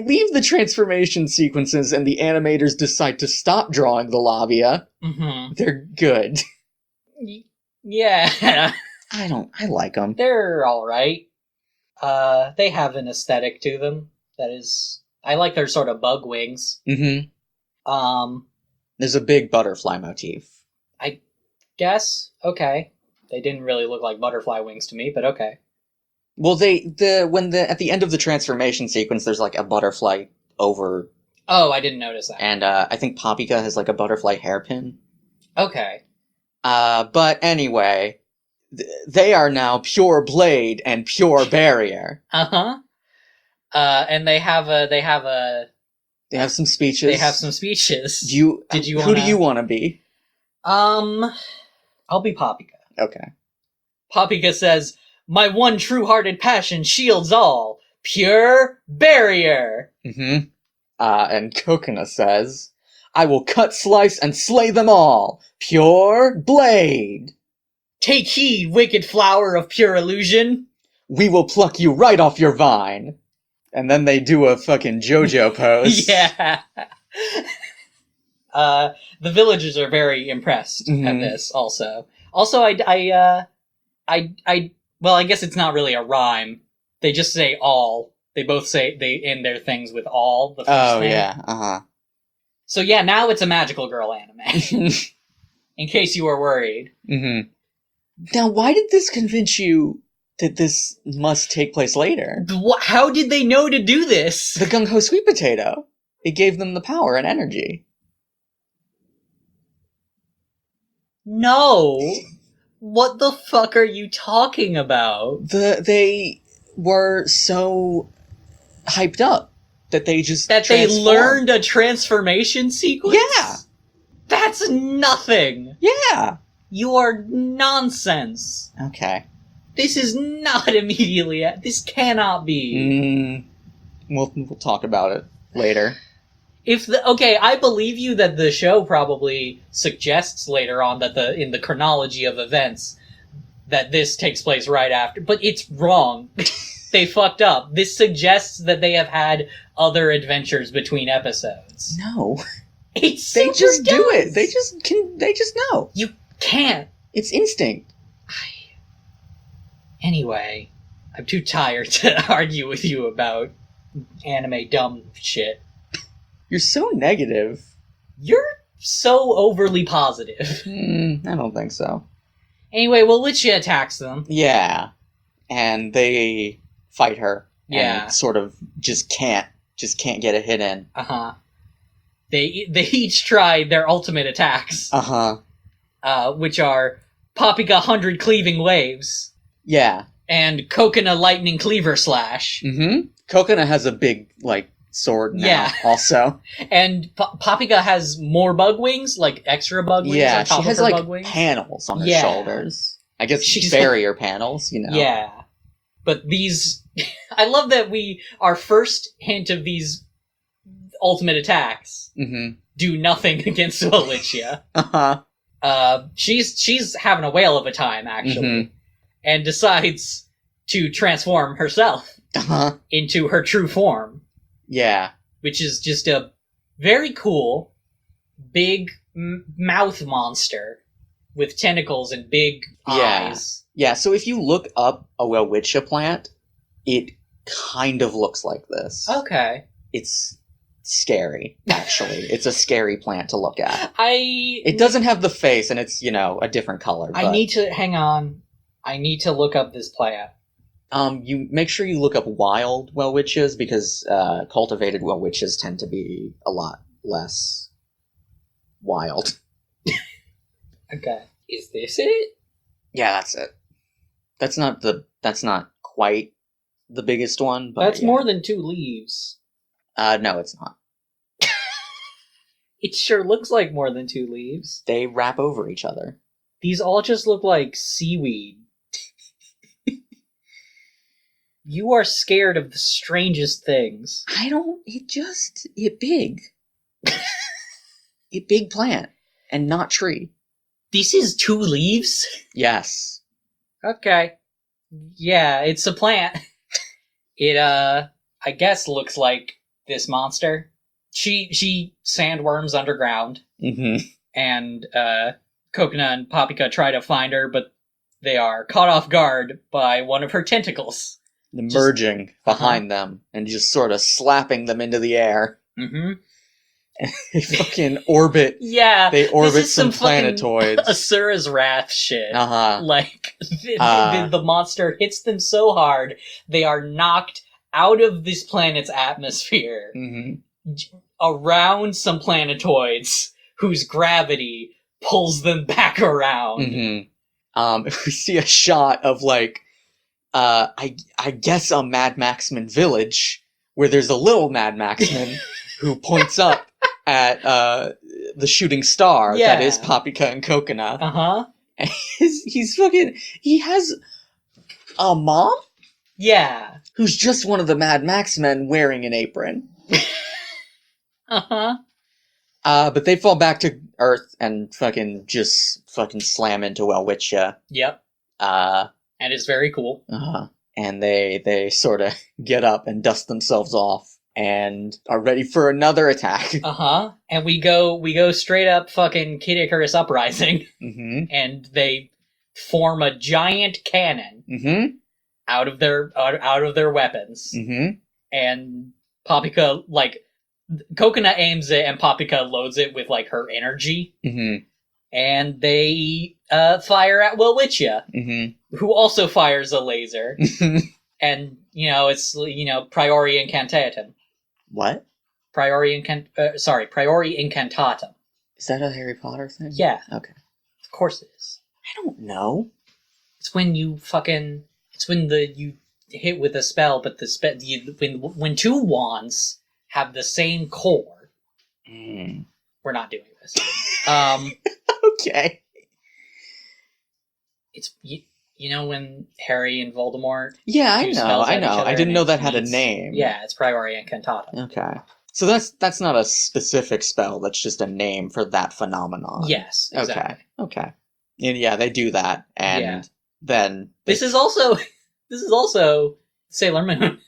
leave the transformation sequences and the animators decide to stop drawing the labia, they're good. Yeah. I like them. They're alright. They have an aesthetic to them that is... I like their sort of bug wings. There's a big butterfly motif. I guess. Okay. They didn't really look like butterfly wings to me, but okay. Well, at the end of the transformation sequence, there's like a butterfly over. Oh, I didn't notice that. And I think Papika has like a butterfly hairpin. Okay. But anyway, they are now pure blade and pure barrier. And they have some speeches. They have some speeches. Who do you want to be? I'll be Papika. Okay. Papika says, "My one true-hearted passion shields all. Pure barrier." And Kokona says, "I will cut, slice, and slay them all. Pure blade." "Take heed, wicked flower of pure illusion. We will pluck you right off your vine." And then they do a fucking JoJo pose. Yeah. The villagers are very impressed at this, also. Also, well, I guess it's not really a rhyme. They just say all. They both say, they end their things with all, the first thing. Yeah, So yeah, now it's a magical girl anime. In case you were worried. Now, why did this convince you that this must take place later? How did they know to do this? The gung-ho sweet potato. It gave them the power and energy. No. What the fuck are you talking about? They were so hyped up that they just they learned a transformation sequence? Yeah. That's nothing. Yeah. You are nonsense. Okay. This is not immediately... This cannot be. We'll talk about it later. Okay, I believe you that the show probably suggests later on that in the chronology of events that this takes place right after, but it's wrong. They fucked up. This suggests that they have had other adventures between episodes. No. They just do it. They just know. You can't. It's instinct. Anyway, I'm too tired to argue with you about anime dumb shit. You're so negative. You're so overly positive. I don't think so. Anyway, Wallachia attacks them. Yeah. And they fight her. Yeah. And sort of just can't get a hit in. They each try their ultimate attacks. Which are Papika 100 Cleaving Waves. Yeah. And Kokona Lightning Cleaver Slash. Kokona has a big, sword now, also. And Papika has more bug wings, extra bug wings on top she has, of her bug wings. panels on her shoulders. I guess she's barrier panels, you know. Yeah. But these... I love that our first hint of these ultimate attacks do nothing against Wallachia. She's having a whale of a time, actually. And decides to transform herself into her true form. Yeah. Which is just a very cool, big mouth monster with tentacles and big eyes. Yeah, so if you look up a Welwitschia plant, it kind of looks like this. Okay. It's scary, actually. It's a scary plant to look at. It doesn't have the face, and it's, a different color. But... hang on. I need to look up this plant. You make sure you look up wild Welwitchias, because cultivated Welwitchias tend to be a lot less wild. Okay. Is this it? Yeah, that's it. That's not quite the biggest one, but that's more than 2 leaves. No, it's not. It sure looks like more than 2 leaves. They wrap over each other. These all just look like seaweed. You are scared of the strangest things. It big. It big plant, and not tree. This is 2 leaves? Yes. Okay. Yeah, it's a plant. It I guess, looks like this monster. She sandworms underground. Mm-hmm. And Coconut and Paprika try to find her, but they are caught off guard by one of her tentacles. Emerging behind them and just sort of slapping them into the air. Mm-hmm. They fucking orbit. Yeah. They orbit some planetoids. Asura's Wrath shit. Uh-huh. Like, the monster hits them so hard, they are knocked out of this planet's atmosphere. Mm-hmm. Around some planetoids whose gravity pulls them back around. Mm-hmm. We see a shot of, like, I guess a madmaxian village, where there's a little madmaxian who points up at the shooting star that is Paprika and Coconut. Uh-huh. And he's fucking... He has a mom? Yeah. Who's just one of the Mad Max men wearing an apron. Uh-huh. But they fall back to Earth and fucking slam into Welwitschia. Yep. And it's very cool. Uh-huh. And they sort of get up and dust themselves off and are ready for another attack. Uh-huh. And we go straight up fucking Kid Icarus Uprising. Mm-hmm. And they form a giant cannon out of their weapons. Mm-hmm. And Paprika, like, Coconut aims it and Paprika loads it with, like, her energy. Mm-hmm. And they fire at Welwitschia, who also fires a laser. And, it's, Priori Incantatem. What? Priori Incantatem. Is that a Harry Potter thing? Yeah. Okay. Of course it is. I don't know. It's when you you hit with a spell, but when two wands have the same core. We're not doing this. Okay. It's when Harry and Voldemort. Yeah, I know. I didn't know that had a name. Yeah, it's Priori Incantatem. Okay. So that's not a specific spell. That's just a name for that phenomenon. Yes. Exactly. Okay. And yeah, they do that, and then this is also Sailor Moon.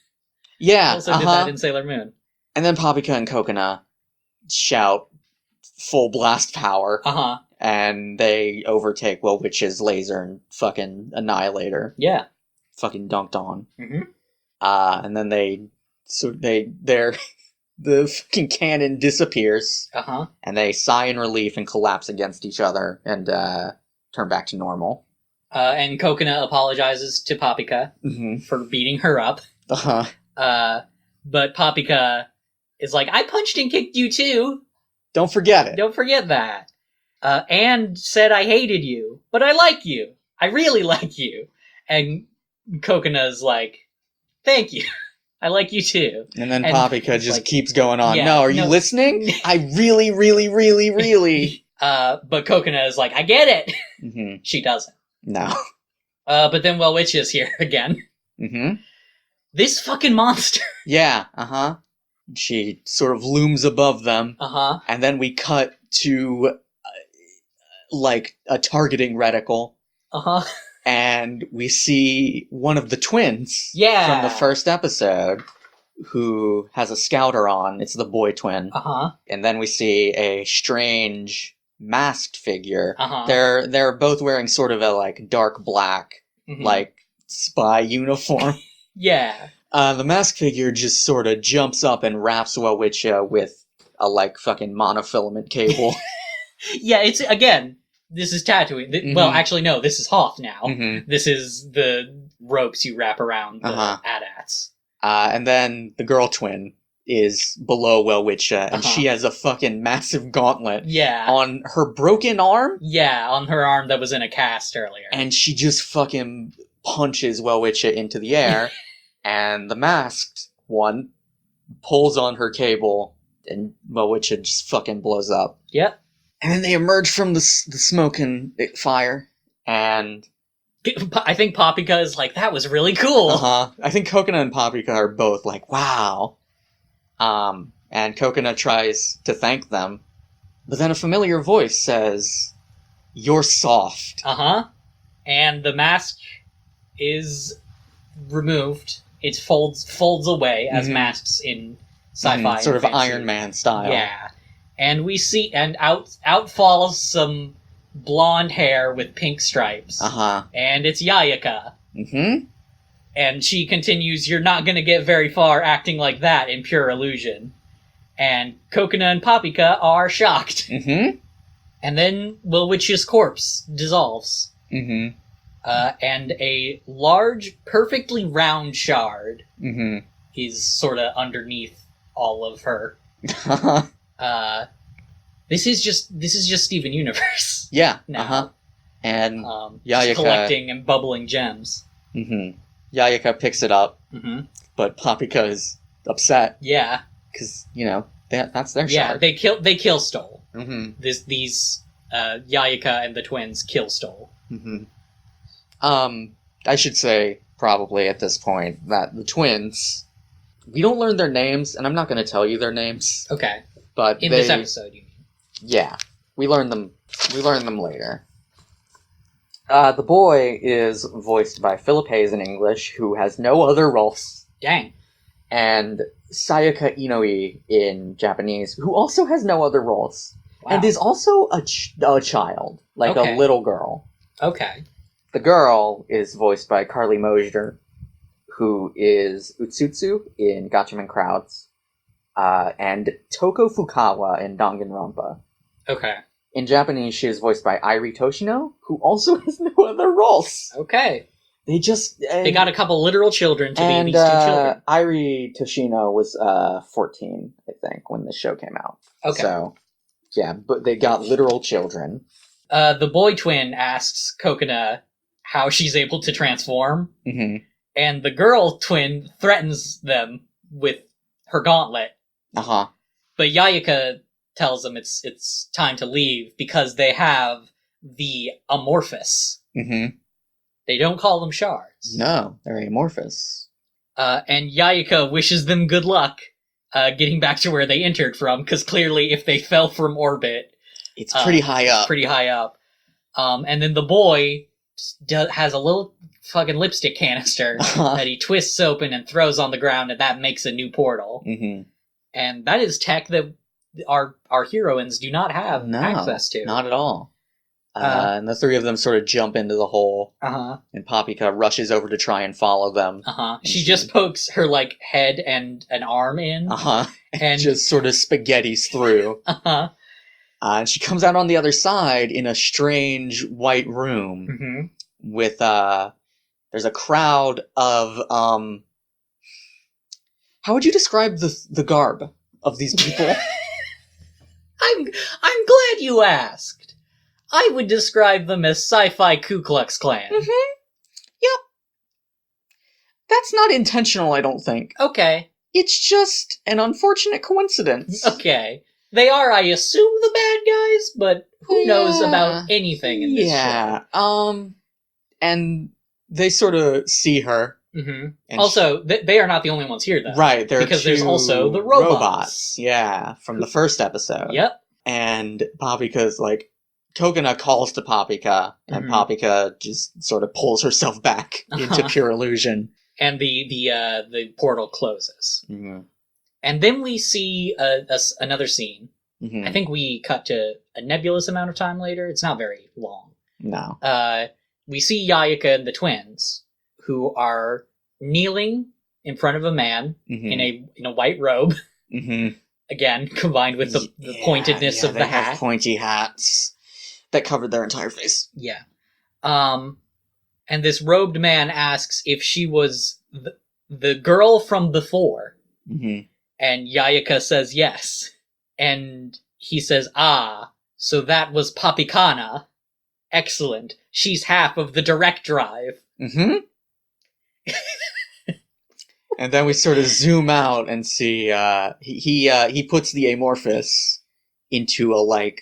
Yeah. Also did that in Sailor Moon. And then Paprika and Coconut shout full blast power. Uh-huh. And they overtake Welwitsch's laser and fucking annihilate her. Yeah. Fucking dunked on. Mm-hmm. And then the fucking cannon disappears. Uh-huh. And they sigh in relief and collapse against each other and turn back to normal. And Coconut apologizes to Paprika for beating her up. Uh-huh. But Paprika is like, I punched and kicked you too. Don't forget it. Don't forget that. And said I hated you, but I like you. I really like you. And Coconut's like, thank you. I like you too. And then Paprika just keeps going on. Yeah, are you listening? I really, really, really, really. But Coconut is like, I get it. Mm-hmm. She doesn't. No. But then Welwitschia is here again. Mm-hmm. This fucking monster. Yeah, uh-huh. She sort of looms above them. Uh-huh. And then we cut to, like, a targeting reticle. Uh-huh. And we see one of the twins from the first episode who has a scouter on. It's the boy twin. Uh-huh. And then we see a strange masked figure. Uh-huh. They're both wearing sort of a, like, dark black, like, spy uniform. Yeah. The masked figure just sort of jumps up and wraps Welwitschia with a, like, fucking monofilament cable. Yeah, it's, again, this is Tatooine. Well, actually, no, this is Hoth now. This is the ropes you wrap around the AT-ATs. And then the girl twin is below Welwitschia, and she has a fucking massive gauntlet on her broken arm. Yeah, on her arm that was in a cast earlier. And she just fucking punches Welwitschia into the air, and the masked one pulls on her cable, and Welwitschia just fucking blows up. Yep. And then they emerge from the smoke and fire, and I think Paprika is like, that was really cool. I think Coconut and Paprika are both like, wow. And Coconut tries to thank them, but then a familiar voice says, "You're soft." And the mask is removed, it folds away as masks in sci-fi. Sort of fantasy. Iron Man style. Yeah. And we see, and out falls some blonde hair with pink stripes. And it's Yayaka. And she continues, "You're not going to get very far acting like that in Pure Illusion." And Kokona and Papika are shocked. And then Will Witch's corpse dissolves. And a large, perfectly round shard is sort of underneath all of her. This is just Steven Universe. Yeah. Now. And Yayaka collecting and bubbling gems. Yayaka picks it up, but Papika is upset. Yeah, because that's their shard. Yeah, they kill Stole. These Yayaka and the twins kill Stole. I should say probably at this point that the twins, we don't learn their names, and I'm not going to tell you their names. Okay, but this episode, you mean? Yeah, we learn them. We learn them later. The boy is voiced by Philip Hayes in English, who has no other roles. Dang. And Sayaka Inoue in Japanese, who also has no other roles. Wow. And is also a child, like a little girl. Okay. The girl is voiced by Carly Mosier, who is Utsutsu in Gatchaman Crowds, and Toko Fukawa in Danganronpa. Okay. In Japanese, she is voiced by Airi Toshino, who also has no other roles. Okay. They got a couple literal children to be these two children. Airi Toshino was 14, I think, when the show came out. Okay. So, yeah, but they got literal children. The boy twin asks Kokona how she's able to transform, and the girl twin threatens them with her gauntlet. But Yayaka tells them it's time to leave because they have the amorphous. They don't call them shards. No, they're amorphous. And Yayaka wishes them good luck getting back to where they entered from, because clearly if they fell from orbit... It's pretty high up. Pretty high up. And then the boy has a little fucking lipstick canister that he twists open and throws on the ground, and that makes a new portal. And that is tech that our heroines do not have access to. Not at all. And the three of them sort of jump into the hole. And Papika rushes over to try and follow them. She just pokes her head and an arm in. And just sort of spaghettis through. And she comes out on the other side in a strange white room with there's a crowd of how would you describe the garb of these people? I'm glad you asked. I would describe them as sci-fi Ku Klux Klan. Yep. That's not intentional, I don't think. Okay. It's just an unfortunate coincidence. Okay. They are, I assume, the bad guys, but who knows about anything in this show. And they sort of see her. Also, they are not the only ones here, though. Right, because there's also the robots. Yeah, from the first episode. Yep. And Papika's Kokona calls to Papika, and Papika just sort of pulls herself back into Pure Illusion. And the portal closes. And then we see another scene. I think we cut to a nebulous amount of time later. It's not very long. No. We see Yayaka and the twins, who are kneeling in front of a man in a white robe. Again, combined with the pointedness of the hat. Have pointy hats that covered their entire face. Yeah. And this robed man asks if she was the girl from before. And Yayaka says yes. And he says, so that was Papikana. Excellent. She's half of the direct drive. And then we sort of zoom out and see he puts the amorphous into a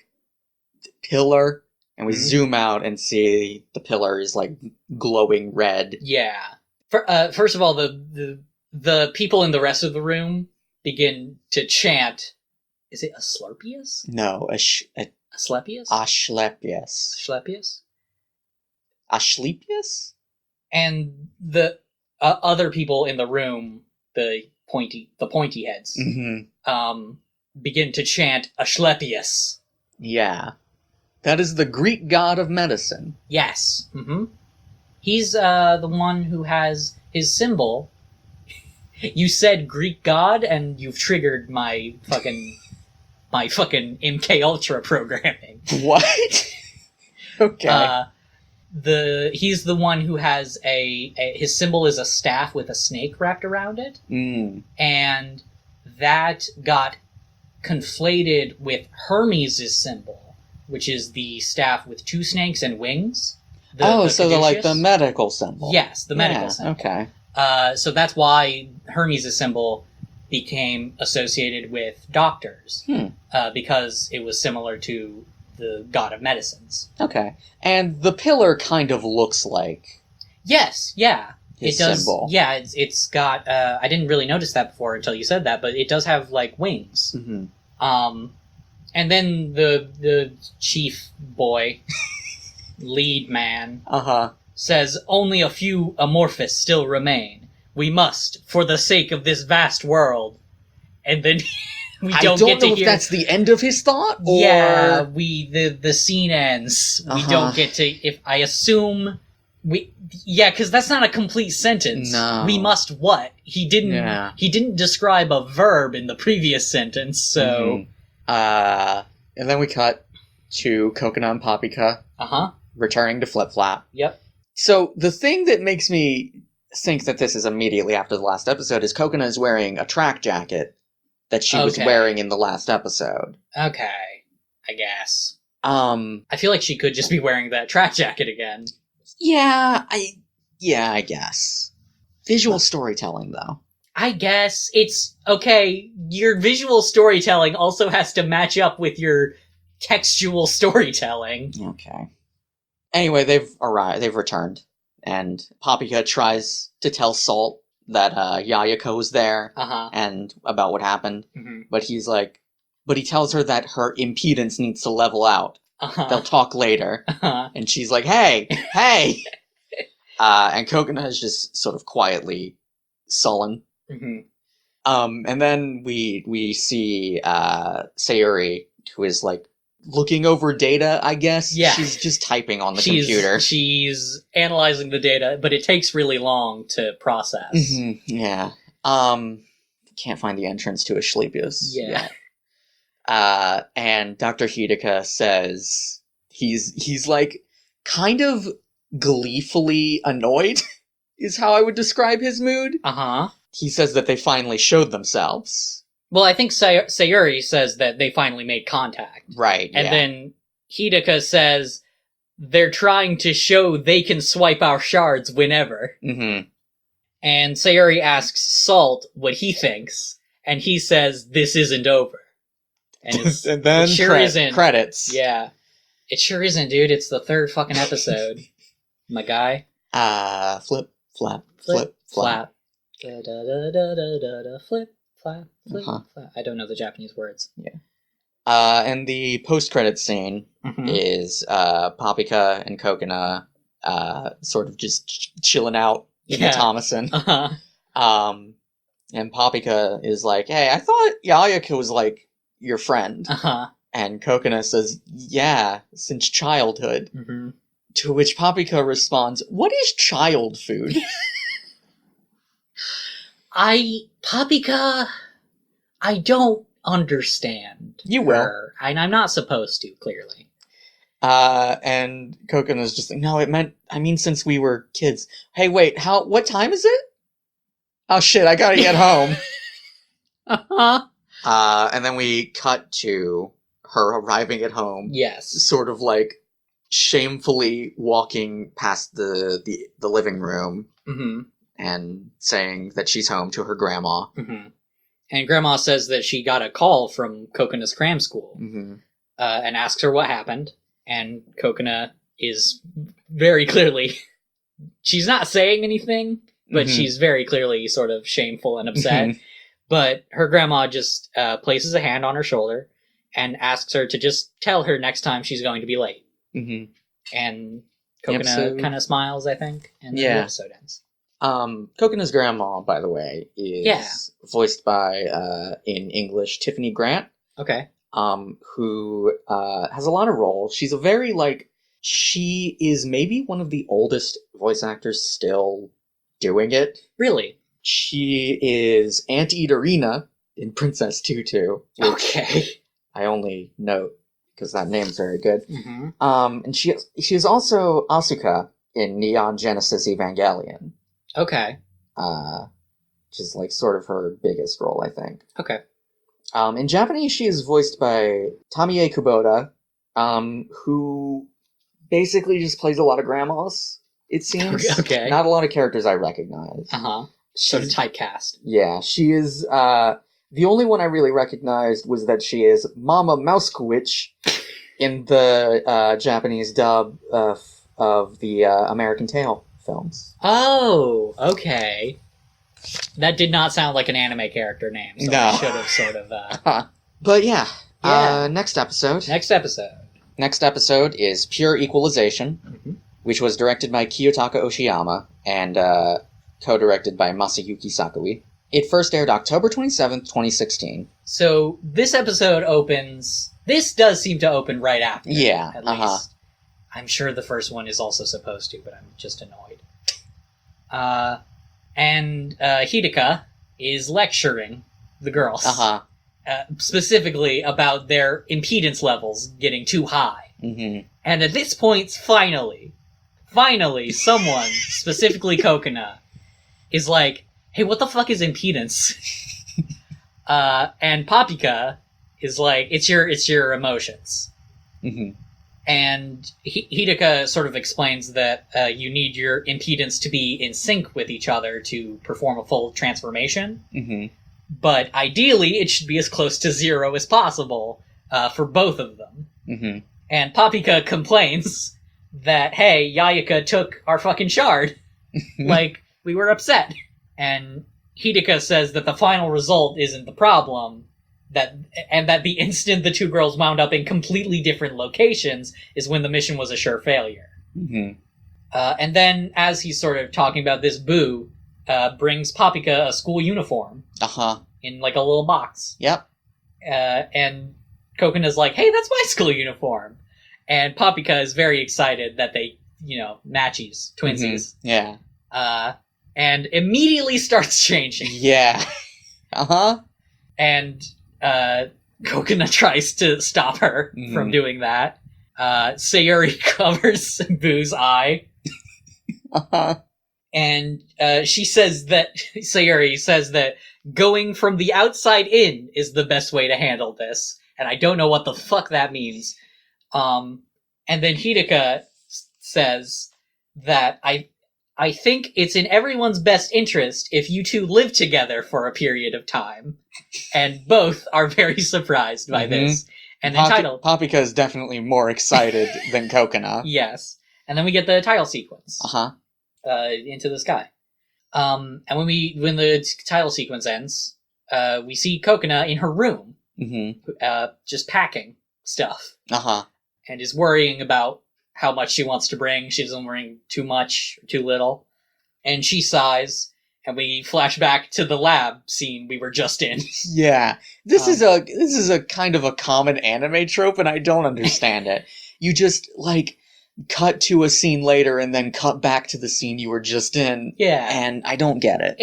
pillar, and we zoom out and see the pillar is glowing red. Yeah. First of all, the people in the rest of the room begin to chant. Is it Asclepius? No, Asclepius? Asclepius. Asclepius? Asclepius? And the other people in the room, the pointy heads, begin to chant Asclepius. Yeah. That is the Greek god of medicine. Yes. Mm-hmm. He's the one who has his symbol. You said Greek god, and you've triggered my fucking MK Ultra programming. What? Okay. He's the one who has his symbol is a staff with a snake wrapped around it, and that got conflated with Hermes' symbol, which is the staff with two snakes and wings. So the medical symbol. Yes, the medical symbol. Okay. So that's why Hermes' symbol became associated with doctors, because it was similar to the god of medicines. Okay. And the pillar kind of looks like... Yes, yeah. His symbol. Yeah, it's got... I didn't really notice that before until you said that, but it does have, like, wings. Mm-hmm. And then the chief boy, lead man, says, only a few amorphous still remain. We must, for the sake of this vast world. And then... I don't know if that's the end of his thought, or... Yeah, the scene ends. We don't get to... I assume... because that's not a complete sentence. No. We must what? He didn't describe a verb in the previous sentence, so... And then we cut to Coconut and Paprika returning to Flip Flap. Yep. So the thing that makes me think that this is immediately after the last episode is Coconut is wearing a track jacket that she was wearing in the last episode. Okay, I guess. I feel like she could just be wearing that track jacket again. Yeah, I guess. Visual storytelling, though. I guess it's okay. Your visual storytelling also has to match up with your textual storytelling. Okay. Anyway, they've returned, and Paprika tries to tell Salt that Yayako was there and about what happened, but he tells her that her impedance needs to level out. They'll talk later, and she's like, "Hey!" And Coconut is just sort of quietly sullen. And then we see Sayuri, who is like looking over data, I guess. Yeah. She's just typing on the computer. She's analyzing the data, but it takes really long to process. Yeah. Can't find the entrance to Asclepius yet. And Dr. Hidaka says he's like kind of gleefully annoyed is how I would describe his mood. He says that they finally showed themselves. Well, I think Sayuri says that they finally made contact. Right, And then Hidaka says they're trying to show they can swipe our shards whenever. And Sayuri asks Salt what he thinks, and he says this isn't over. And then it sure isn't. Credits. Yeah. It sure isn't, dude. It's the third fucking episode. My guy. Flip, flap, flip, flap. Da da da da da da da. Flip, flap, flip, flap. I don't know the Japanese words. Yeah. And the post-credits scene is Paprika and Coconut sort of just chilling out in the Thomason. And Paprika is like, "Hey, I thought Yayako was like your friend." And Coconut says, "Yeah, since childhood." To which Paprika responds, "What is child food?" Paprika, I don't understand. You will. Her, and I'm not supposed to, clearly. And Coconut's just like, "No, I mean since we were kids." Hey, wait, what time is it? Oh shit, I gotta get home. And then we cut to her arriving at home. Yes. Sort of like shamefully walking past the living room and saying that she's home to her grandma. And Grandma says that she got a call from Coconut's cram school and asks her what happened. And Coconut is very clearly... she's not saying anything, but she's very clearly sort of shameful and upset. But her grandma just places a hand on her shoulder and asks her to just tell her next time she's going to be late. And Coconut kind of smiles, I think, and then the episode ends. Kokona's grandma, by the way, is voiced by, in English, Tiffany Grant. Okay. Who has a lot of roles. She's a very, she is maybe one of the oldest voice actors still doing it. Really? She is Aunt Eaterina in Princess Tutu. Okay. I only note because that name's very good. Mm-hmm. And she is also Asuka in Neon Genesis Evangelion. Okay. Which is sort of her biggest role, I think. Okay. In Japanese, she is voiced by Tamie Kubota, who basically just plays a lot of grandmas, it seems. Okay. Not a lot of characters I recognize. Uh-huh. Sort of typecast. Yeah, she is, the only one I really recognized was that she is Mama Mousekewicz in the Japanese dub of the American Tail films. Oh, okay. That did not sound like an anime character name, so I should have sort of... But yeah. Next episode. Next episode is Pure Equalization, which was directed by Kiyotaka Oshiyama and co-directed by Masayuki Sakui. It first aired October 27th, 2016. So this episode opens... This does seem to open right after. Yeah, at least. I'm sure the first one is also supposed to, but I'm just annoyed. And Hideka is lecturing the girls. Specifically about their impedance levels getting too high. Mm-hmm. And at this point, finally, someone, specifically Kokona, is like, hey, what the fuck is impedance? And Papika is like, it's your emotions. Mm-hmm. And Hideka sort of explains that you need your impedance to be in sync with each other to perform a full transformation. Mm-hmm. But ideally, it should be as close to 0 as possible for both of them. Mm-hmm. And Papika complains that, hey, Yayaka took our fucking shard. We were upset. And Hideka says that the final result isn't the problem, and that the instant the two girls wound up in completely different locations is when the mission was a sure failure. Mm-hmm. And then, as he's sort of talking about this, Boo brings Papika a school uniform. In, a little box. Yep. And Kokona's like, hey, that's my school uniform. And Papika is very excited that they, matchies, twinsies. Mm-hmm. Yeah. And immediately starts changing. Yeah. And Kokona tries to stop her from doing that. Sayuri covers Boo's eye. And she says that, Sayuri says that going from the outside in is the best way to handle this. And I don't know what the fuck that means. And then Hideka says that I think it's in everyone's best interest if you two live together for a period of time. And both are very surprised by this. And the title... Papika is definitely more excited than Kokona. Yes. And then we get the title sequence. Into the sky. And when the title sequence ends, we see Kokona in her room. Just packing stuff. And is worrying about how much she wants to bring. She doesn't bring too much or too little. And she sighs, and we flash back to the lab scene we were just in. Yeah. This is a kind of a common anime trope, and I don't understand it. You just, cut to a scene later and then cut back to the scene you were just in. Yeah. And I don't get it.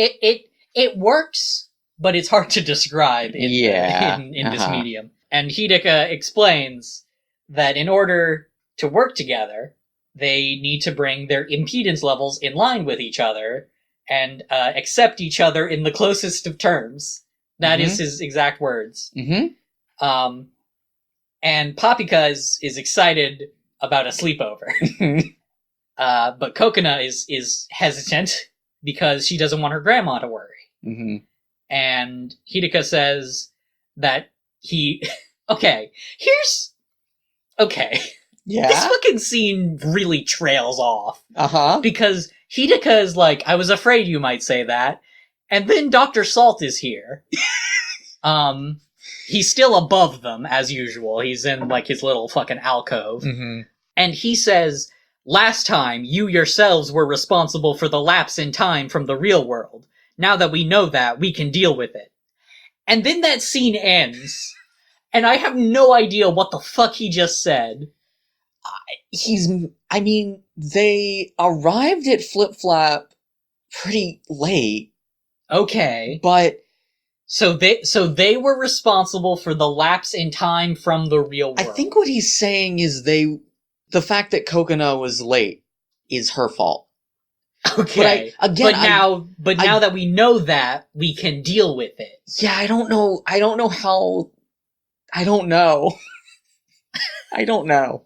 It works, but it's hard to describe in this medium. And Hideka explains that in order to work together, they need to bring their impedance levels in line with each other and accept each other in the closest of terms. That is his exact words. And Papika is excited about a sleepover. But Kokona is hesitant because she doesn't want her grandma to worry. And Hideka says that Okay. Yeah? This fucking scene really trails off. Because Hideka is like, I was afraid you might say that. And then Dr. Salt is here. He's still above them, as usual. He's in, his little fucking alcove. And he says, Last time, you yourselves were responsible for the lapse in time from the real world. Now that we know that, we can deal with it. And then that scene ends, and I have no idea what the fuck he just said. They arrived at Flip Flap pretty late. Okay. But... So they were responsible for the lapse in time from the real world. I think what he's saying is the fact that Coconut was late is her fault. Okay. Now that we know that, we can deal with it. Yeah, I don't know how... I don't know. I don't know.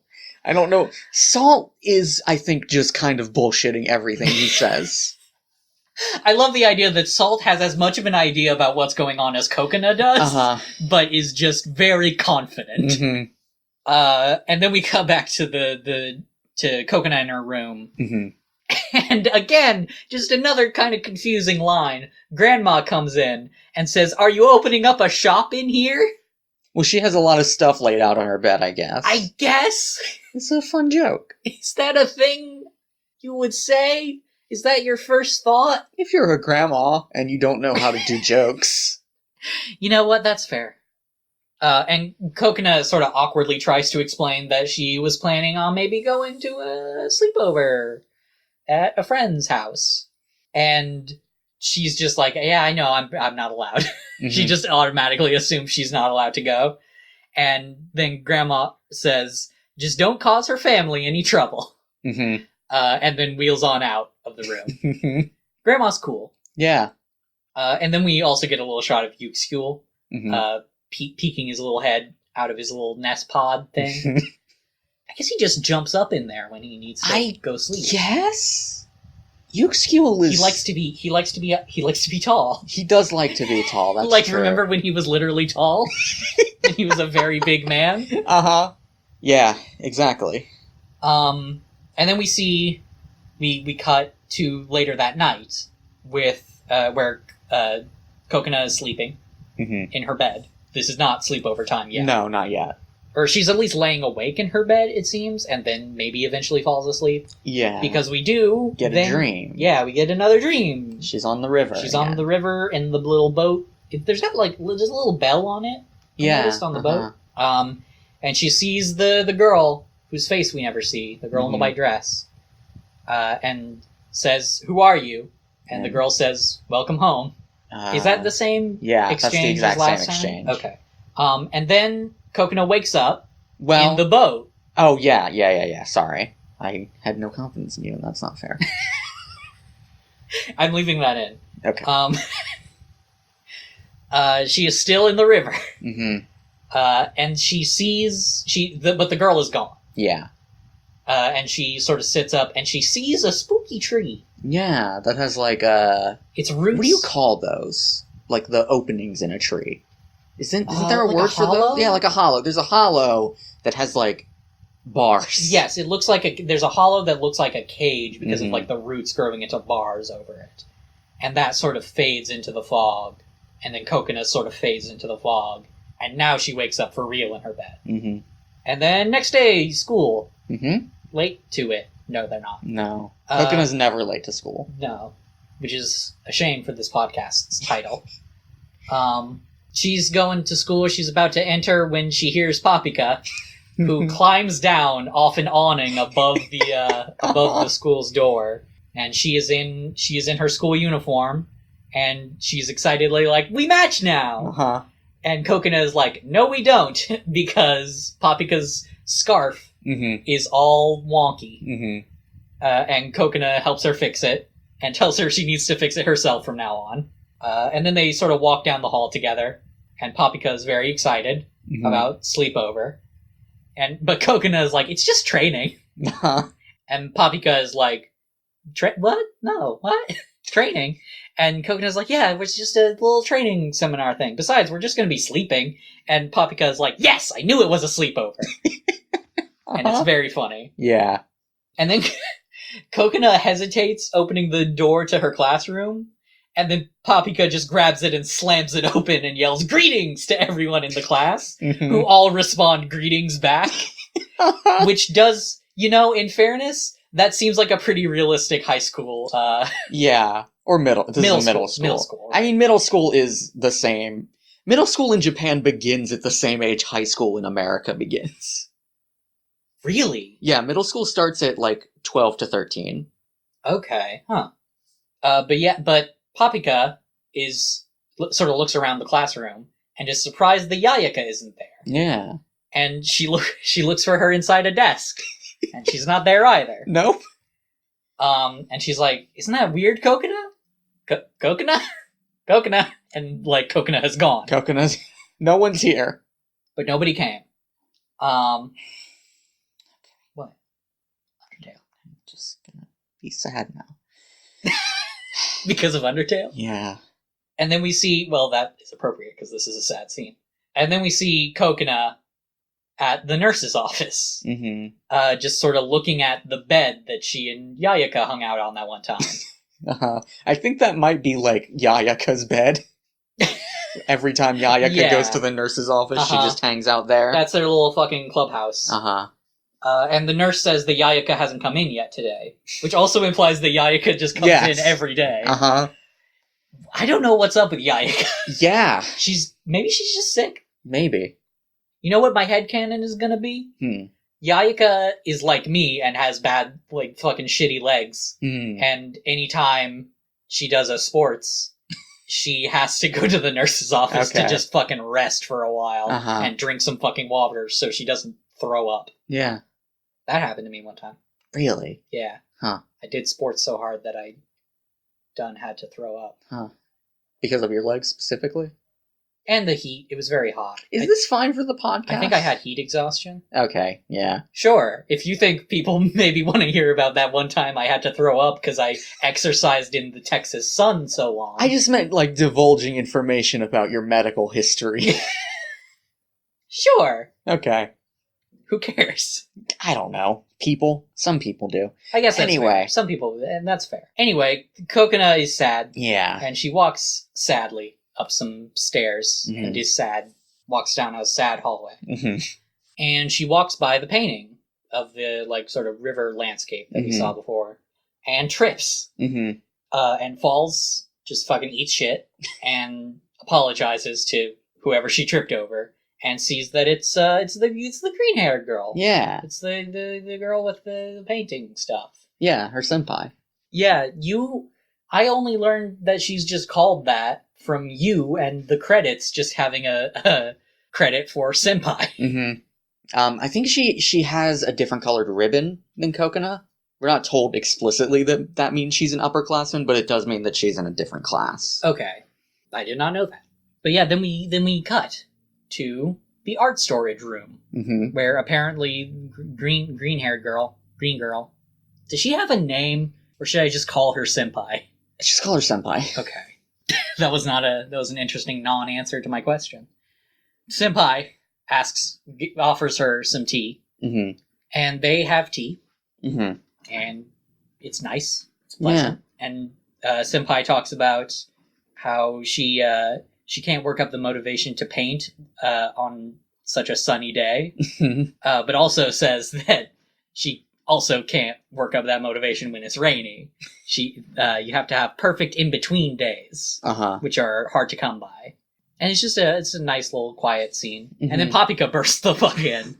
Salt is, I think, just kind of bullshitting everything he says. I love the idea that Salt has as much of an idea about what's going on as Coconut does, but is just very confident. Mm-hmm. And then we come back to to Coconut in her room. Mm-hmm. And again, just another kind of confusing line. Grandma comes in and says, "Are you opening up a shop in here?" Well, she has a lot of stuff laid out on her bed, I guess. I guess? It's a fun joke. Is that a thing you would say? Is that your first thought? If you're a grandma and you don't know how to do jokes. You know what? That's fair. And Coconut sort of awkwardly tries to explain that she was planning on maybe going to a sleepover at a friend's house. And she's just like, yeah, I know, I'm not allowed. Mm-hmm. She just automatically assumes she's not allowed to go. And then Grandma says, just don't cause her family any trouble. Mm-hmm. And then wheels on out of the room. Grandma's cool. Yeah. And then we also get a little shot of Yuxkuel, mm-hmm. Peeking his little head out of his little nest pod thing. I guess he just jumps up in there when he needs to go sleep. Yes. Yuxkuel is... He likes to be tall. He does like to be tall, that's like, true. Remember when he was literally tall? And he was a very big man? Uh-huh. Yeah, exactly. And then we cut to later that night with, where, Coconut is sleeping in her bed. This is not sleepover time yet. No, not yet. Or she's at least laying awake in her bed, it seems, and then maybe eventually falls asleep. Yeah. Because we do... Get a dream. Yeah, we get another dream. She's on the river. She's on the river in the little boat. There's got, there's a little bell on it. Noticed on the boat. And she sees the girl, whose face we never see, the girl in the white dress, and says, "Who are you?" And the girl says, "Welcome home." Is that the same exchange that's the exact as last same exchange. time? Okay. And then Coconut wakes up in the boat. Oh, yeah. Sorry. I had no confidence in you, and that's not fair. I'm leaving that in. Okay. She is still in the river. Mm-hmm. And she sees... but the girl is gone. Yeah. And she sort of sits up, and she sees a spooky tree. Yeah, that has its roots. What do you call those? Like the openings in a tree. Isn't there a like word a for hollow? those? Yeah, like a hollow. There's a hollow that has bars. Yes, it looks like there's a hollow that looks like a cage because of the roots growing into bars over it. And that sort of fades into the fog. And then Coconut sort of fades into the fog. And now she wakes up for real in her bed. Mm-hmm. And then next day, school. Mm-hmm. Late to it. No, they're not. No. Coconut's never late to school. No. Which is a shame for this podcast's title. She's going to school. She's about to enter when she hears Papika, who climbs down off an awning above the school's door. And she is in her school uniform. And she's excitedly like, "We match now!" Uh-huh. And Coconut is like, "No, we don't," because Papika's scarf is all wonky. Mm-hmm. And Coconut helps her fix it, and tells her she needs to fix it herself from now on. And then they sort of walk down the hall together, and Papika is very excited about sleepover. But Coconut is like, "It's just training." And Papika is like, "What? No, what? Training?" And Coconut's like, "Yeah, it was just a little training seminar thing. Besides, we're just going to be sleeping." And Papika is like, "Yes, I knew it was a sleepover." And it's very funny. Yeah. And then Coconut hesitates opening the door to her classroom. And then Papika just grabs it and slams it open and yells, "Greetings!" to everyone in the class, who all respond greetings back. Which does, in fairness, That seems like a pretty realistic high school. Yeah, or middle. This is middle school. Middle school. Right? I mean, middle school is the same. Middle school in Japan begins at the same age high school in America begins. Really? Yeah, middle school starts at, 12 to 13. Okay, huh. But Papika sort of looks around the classroom and is surprised the Yayaka isn't there. Yeah. And she looks for her inside a desk, and she's not there either. Nope. And she's like, "Isn't that weird, Coconut? Coconut? Coconut?" And, Coconut has gone. Coconut. No one's here. But nobody came. What? Undertale. I'm just gonna be sad now. Because of Undertale? Yeah. And then we see, well, that is appropriate because this is a sad scene. And then we see Coconut at the nurse's office. Mm-hmm. Just sort of looking at the bed that she and Yayaka hung out on that one time. I think that might be, Yayaka's bed. Every time Yayaka goes to the nurse's office, she just hangs out there. That's their little fucking clubhouse. And the nurse says the Yayaka hasn't come in yet today, which also implies the Yayaka just comes in every day. I don't know what's up with Yayaka. Yeah. Maybe she's just sick. Maybe. You know what my headcanon is gonna be? Yayaka is like me and has bad, fucking shitty legs. And anytime she does a sports, she has to go to the nurse's office to just fucking rest for a while and drink some fucking water so she doesn't throw up. Yeah. That happened to me one time. Really? Yeah. Huh. I did sports so hard that I had to throw up. Huh. Because of your legs specifically? And the heat. It was very hot. Is this fine for the podcast? I think I had heat exhaustion. Okay, yeah. Sure. If you think people maybe want to hear about that one time I had to throw up because I exercised in the Texas sun so long. I just meant, divulging information about your medical history. Sure. Okay. Who cares? I don't know. Some people do. I guess that's anyway. Fair. Some people, and that's fair. Anyway, Coconut is sad. Yeah. And she walks sadly up some stairs and is sad. Walks down a sad hallway. And she walks by the painting of the, sort of river landscape that we saw before and trips. And falls, just fucking eats shit, and apologizes to whoever she tripped over. And sees that it's the green-haired girl. Yeah. It's the girl with the painting stuff. Yeah, her senpai. Yeah, I only learned that she's just called that from you and the credits just having a credit for senpai. I think she has a different colored ribbon than Coconut. We're not told explicitly that means she's an upperclassman, but it does mean that she's in a different class. Okay. I did not know that. But yeah, then we cut to the art storage room, where apparently green girl, does she have a name, or should I just call her senpai? Just call her senpai. Okay. That was an interesting non-answer to my question. Senpai offers her some tea, and they have tea, and it's nice, it's pleasant, and senpai talks about how she can't work up the motivation to paint on such a sunny day, but also says that she also can't work up that motivation when it's rainy. You have to have perfect in-between days, which are hard to come by. And it's a nice little quiet scene. And then Papika bursts the fuck in,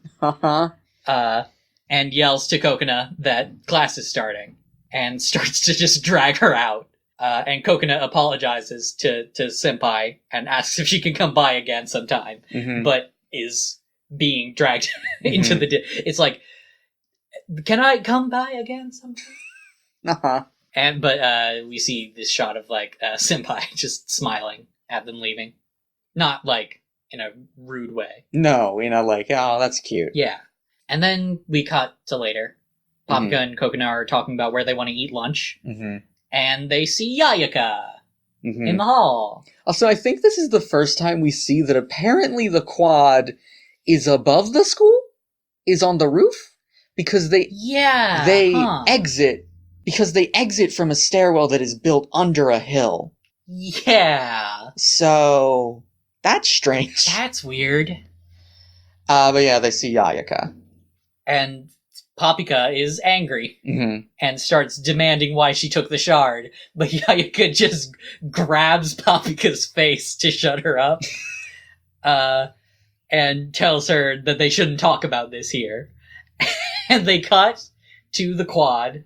and yells to Coconut that class is starting, and starts to just drag her out. And Coconut apologizes to Senpai and asks if she can come by again sometime, but is being dragged into the... It's like, can I come by again sometime? But we see this shot of, Senpai just smiling at them leaving. Not, in a rude way. No, oh, that's cute. Yeah. And then we cut to later. Papika and Coconut are talking about where they want to eat lunch. And they see Yayaka in the hall. Also, I think this is the first time we see that apparently the quad is above the school? Is on the roof? Because they exit. Because they exit from a stairwell that is built under a hill. Yeah. So, that's strange. That's weird. But yeah, they see Yayaka. And Papika is angry and starts demanding why she took the shard, but Yayaka just grabs Papika's face to shut her up, and tells her that they shouldn't talk about this here. And they cut to the quad,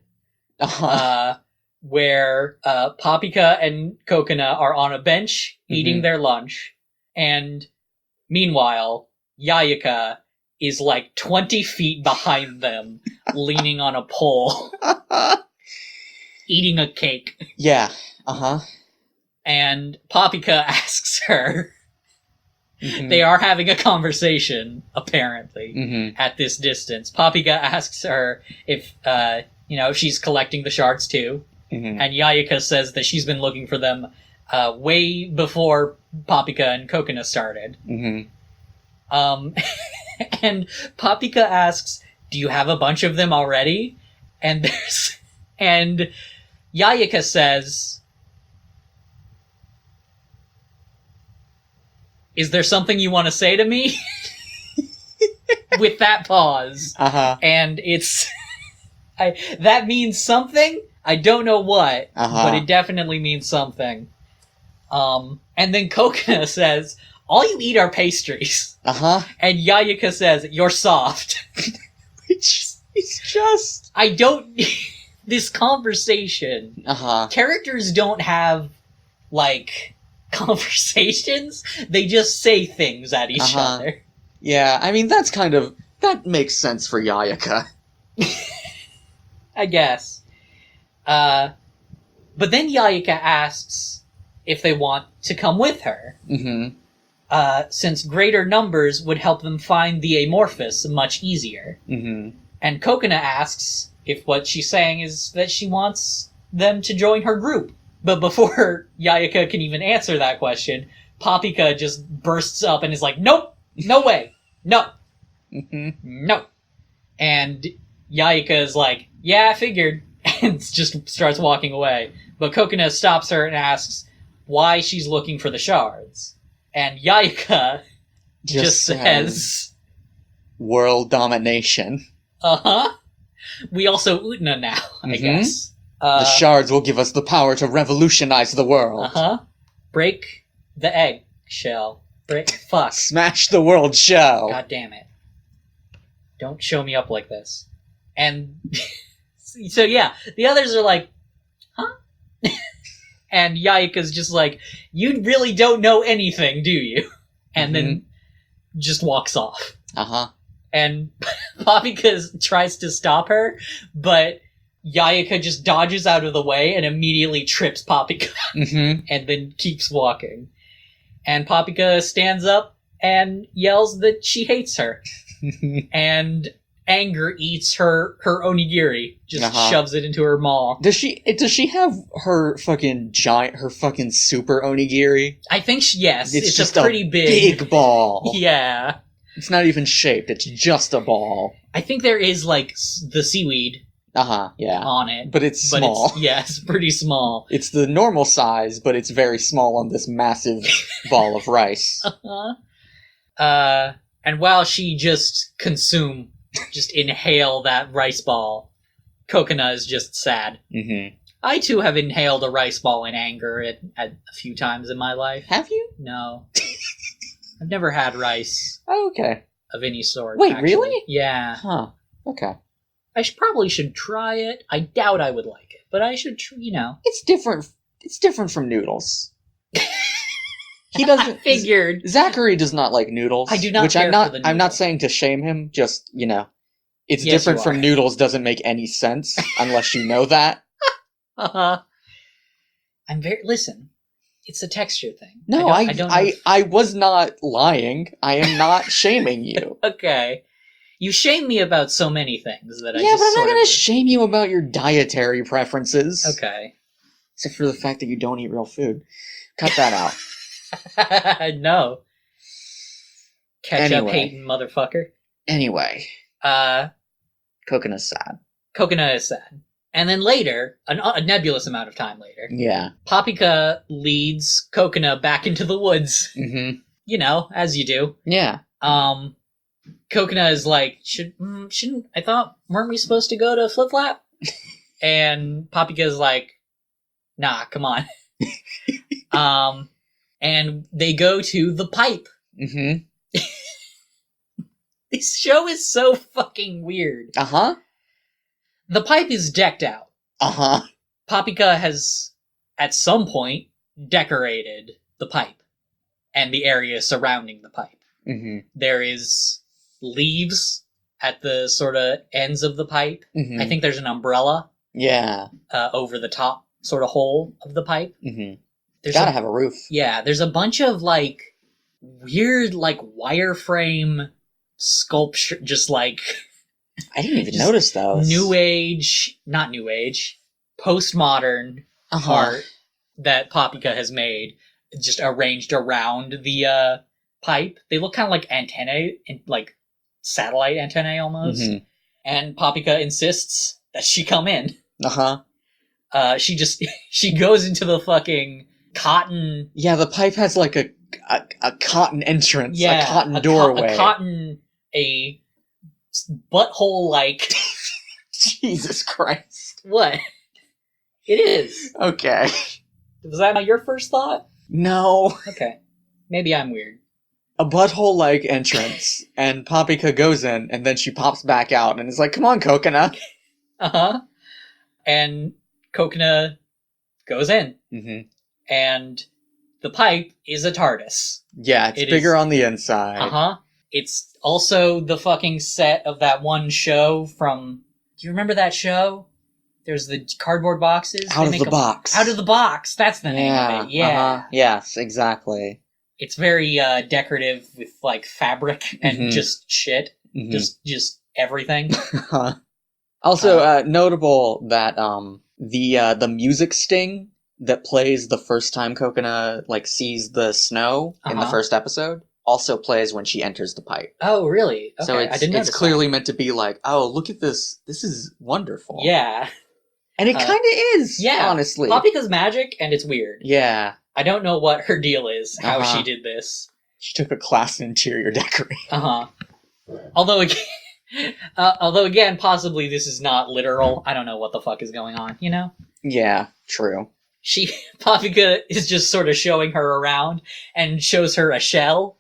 where Papika and Kokona are on a bench eating their lunch, and meanwhile, Yayaka is like 20 feet behind them, leaning on a pole, eating a cake. Yeah, And Papika asks her, they are having a conversation, apparently, at this distance. Papika asks her if, she's collecting the shards too, and Yayaka says that she's been looking for them way before Papika and Kokona started. And Papika asks, do you have a bunch of them already? And Yayaka says, is there something you want to say to me? With that pause. And it's... that means something? I don't know what, but it definitely means something. And then Kokona says, all you eat are pastries. And Yayaka says, you're soft. Which is just... I don't... This conversation... Characters don't have, conversations. They just say things at each other. Yeah, I mean, that's kind of... That makes sense for Yayaka. I guess. But then Yayaka asks if they want to come with her. Since greater numbers would help them find the amorphous much easier. And Kokona asks if what she's saying is that she wants them to join her group. But before Yayaka can even answer that question, Papika just bursts up and is like, nope! No way! No! No! And Yayaka is like, yeah, I figured, and just starts walking away. But Kokona stops her and asks why she's looking for the shards. And Yayaka just says... World domination. We also Utna now, I guess. The shards will give us the power to revolutionize the world. Break the egg shell. Fuck. Smash the world shell. God damn it. Don't show me up like this. And... so yeah, the others are like, huh? And Yayaka's just like, you really don't know anything, do you? And then just walks off. And Papika tries to stop her, but Yayaka just dodges out of the way and immediately trips Papika. And then keeps walking. And Papika stands up and yells that she hates her. And anger eats her onigiri. Just shoves it into her maw. Does she have her fucking super onigiri? I think yes. It's just a pretty big ball. Yeah. It's not even shaped. It's just a ball. I think there is the seaweed. Yeah. On it. But it's small. It's pretty small. It's the normal size, but it's very small on this massive ball of rice. And while she just inhale that rice ball, Kokona is just sad. I too have inhaled a rice ball in anger at a few times in my life. Have you? No. I've never had rice. Oh, okay. Of any sort. Wait, actually. really? Yeah. Huh. Okay. I probably should try it. I doubt I would like it, but I should, It's different. It's different from noodles. He doesn't. I figured. Zachary does not like noodles. I do not. Which I'm not saying to shame him. Just it's yes, different from noodles. Doesn't make any sense unless you know that. Listen. It's a texture thing. No, I was not lying. I am not shaming you. Okay. You shame me about so many things that I but I'm not going to shame you about your dietary preferences. Okay. Except for the fact that you don't eat real food. Cut that out. No. Ketchup hating motherfucker. Anyway. Kokona's sad. Kokona is sad. And then later, a nebulous amount of time later, Papika leads Kokona back into the woods. As you do. Yeah. Coconut is like, shouldn't, I thought, weren't we supposed to go to Flip Flap? And Paprika's like, nah, come on. And they go to the pipe. Mm-hmm. This show is so fucking weird. Uh-huh. The pipe is decked out. Uh-huh. Paprika has, at some point, decorated the pipe and the area surrounding the pipe. Mm-hmm. There is leaves at the sort of ends of the pipe. Mm-hmm. I think there's an umbrella. Yeah. Over the top sort of hole of the pipe. Mm-hmm. There's gotta have a roof. Yeah, there's a bunch of, like, weird, like, wireframe sculpture, just, like... I didn't even notice those. Not new age, postmodern art that Paprika has made, just arranged around the pipe. They look kind of like antennae, like satellite antennae almost. Mm-hmm. And Paprika insists that she come in. She goes into the fucking cotton... Yeah, the pipe has like a cotton entrance, a cotton doorway. A butthole-like... Jesus Christ. What? It is. Okay. Was that not your first thought? No. Okay. Maybe I'm weird. A butthole-like entrance, and Paprika goes in, and then she pops back out, and is like, come on, Coconut. And Coconut goes in. Mm-hmm. And the pipe is a TARDIS. Yeah, it's bigger on the inside. It's also the fucking set of that one show from... Do you remember that show? There's the cardboard boxes. Out of the Box. Out of the Box. That's the name of it. Yeah. Yes, exactly. It's very decorative with, like, fabric and just shit. Mm-hmm. Just everything. Also, notable that the music sting that plays the first time Coconut, like, sees the snow in the first episode also plays when she enters the pipe. Oh, really? Okay, so I didn't notice it's clearly meant to be like, oh, look at this. This is wonderful. Yeah. And it kind of is, honestly. Paprika's magic, and it's weird. Yeah. I don't know what her deal is, how she did this. She took a class in interior decorating. Although again, possibly this is not literal. I don't know what the fuck is going on, you know? Yeah. True. Paprika is just sort of showing her around and shows her a shell.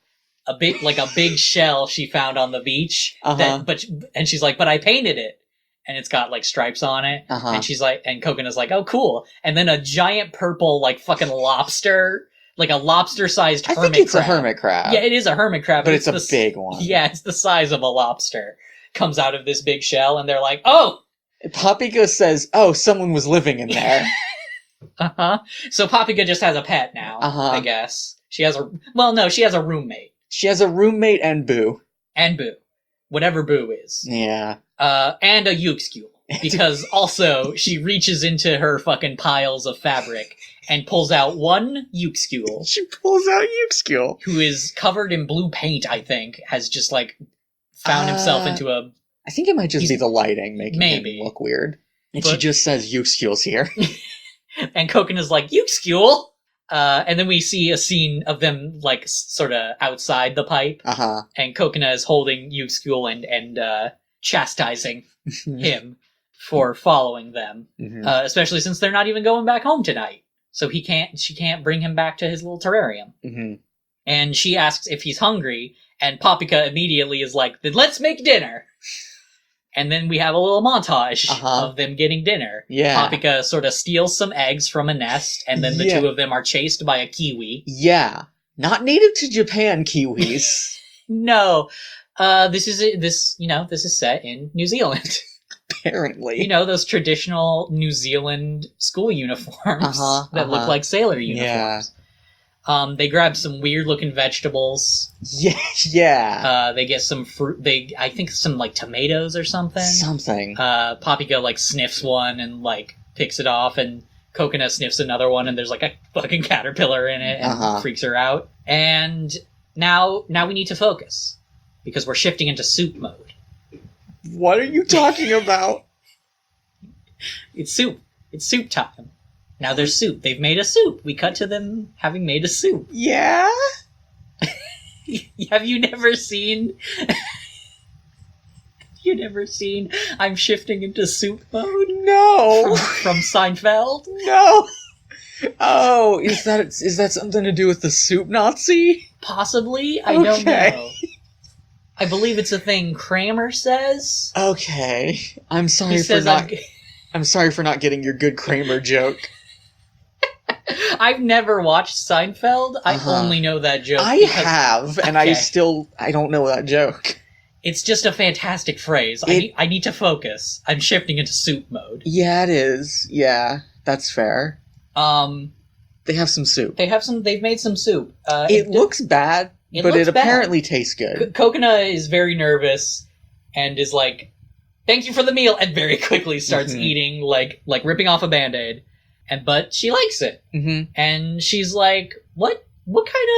A big shell she found on the beach. And she's like, but I painted it. And it's got, like, stripes on it. And she's like, and Coconut's like, oh, cool. And then a giant purple, like, fucking lobster, like a lobster-sized hermit crab. I think it's a hermit crab. Yeah, it is a hermit crab. But it's a big one. Yeah, it's the size of a lobster. Comes out of this big shell, and they're like, oh! Paprika says, oh, someone was living in there. So Paprika just has a pet now, I guess. She has a roommate. She has a roommate and Boo. And Boo. Whatever Boo is. Yeah. And a Uxkule. Because also, she reaches into her fucking piles of fabric and pulls out one Uxkule. She pulls out Uxkule. Who is covered in blue paint, I think. Has just, like, found himself into a... I think it might just be the lighting making him look weird. And she just says Uxkule's here. And Coconut's like, Uxkule! And then we see a scene of them, like, sort of outside the pipe. And Coconut is holding Uxkule and chastising him for following them. Especially since they're not even going back home tonight. So she can't bring him back to his little terrarium. And she asks if he's hungry, and Paprika immediately is like, then let's make dinner! And then we have a little montage of them getting dinner. Yeah. Paprika sort of steals some eggs from a nest, and then the two of them are chased by a kiwi. Yeah. Not native to Japan kiwis. No. This is set in New Zealand. Apparently. You know, those traditional New Zealand school uniforms that look like sailor uniforms. Yeah. They grab some weird-looking vegetables. Yeah. They get some fruit. I think some, like, tomatoes or something. Something. Paprika, like, sniffs one and, like, picks it off, and Coconut sniffs another one, and there's, like, a fucking caterpillar in it, and freaks her out. And now we need to focus, because we're shifting into soup mode. What are you talking about? It's soup. It's soup time. Now there's soup. They've made a soup. We cut to them having made a soup. Yeah? Have you never seen You never seen I'm shifting into soup mode? No! From Seinfeld? No! Oh, is that something to do with the soup Nazi? Possibly? I don't know. I believe it's a thing Kramer says. Okay. I'm sorry for not getting your good Kramer joke. I've never watched Seinfeld. I only know that joke. I have, and I don't know that joke. It's just a fantastic phrase. I need to focus. I'm shifting into soup mode. Yeah, it is. Yeah, that's fair. They have some soup. They've made some soup. It looks bad, but it apparently tastes good. Coconut is very nervous and is like, "Thank you for the meal," and very quickly starts eating, like ripping off a Band-Aid. But she likes it. Mm-hmm. And she's like, what kind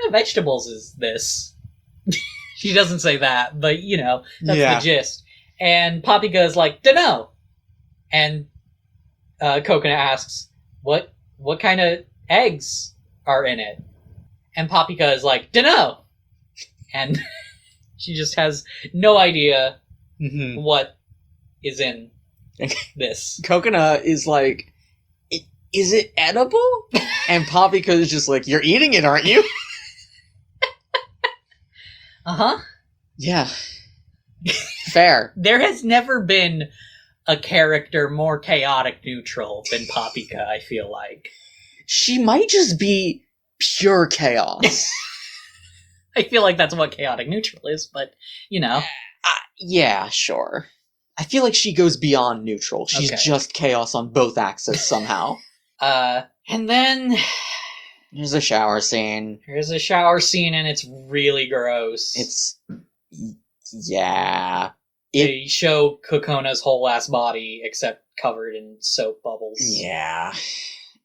of vegetables is this? She doesn't say that, but that's the gist. And Papika is like, dunno. And Coconut asks, what kind of eggs are in it? And Papika is like, dunno. And she just has no idea what is in this. Coconut is like, is it edible? And Papika is just like, you're eating it, aren't you? Uh-huh. Yeah. Fair. There has never been a character more chaotic neutral than Papika, I feel like. She might just be pure chaos. I feel like that's what chaotic neutral is, but, yeah, sure. I feel like she goes beyond neutral. She's just chaos on both axes somehow. And then there's a shower scene. There's a shower scene, and it's really gross. They show Kokona's whole ass body, except covered in soap bubbles. Yeah.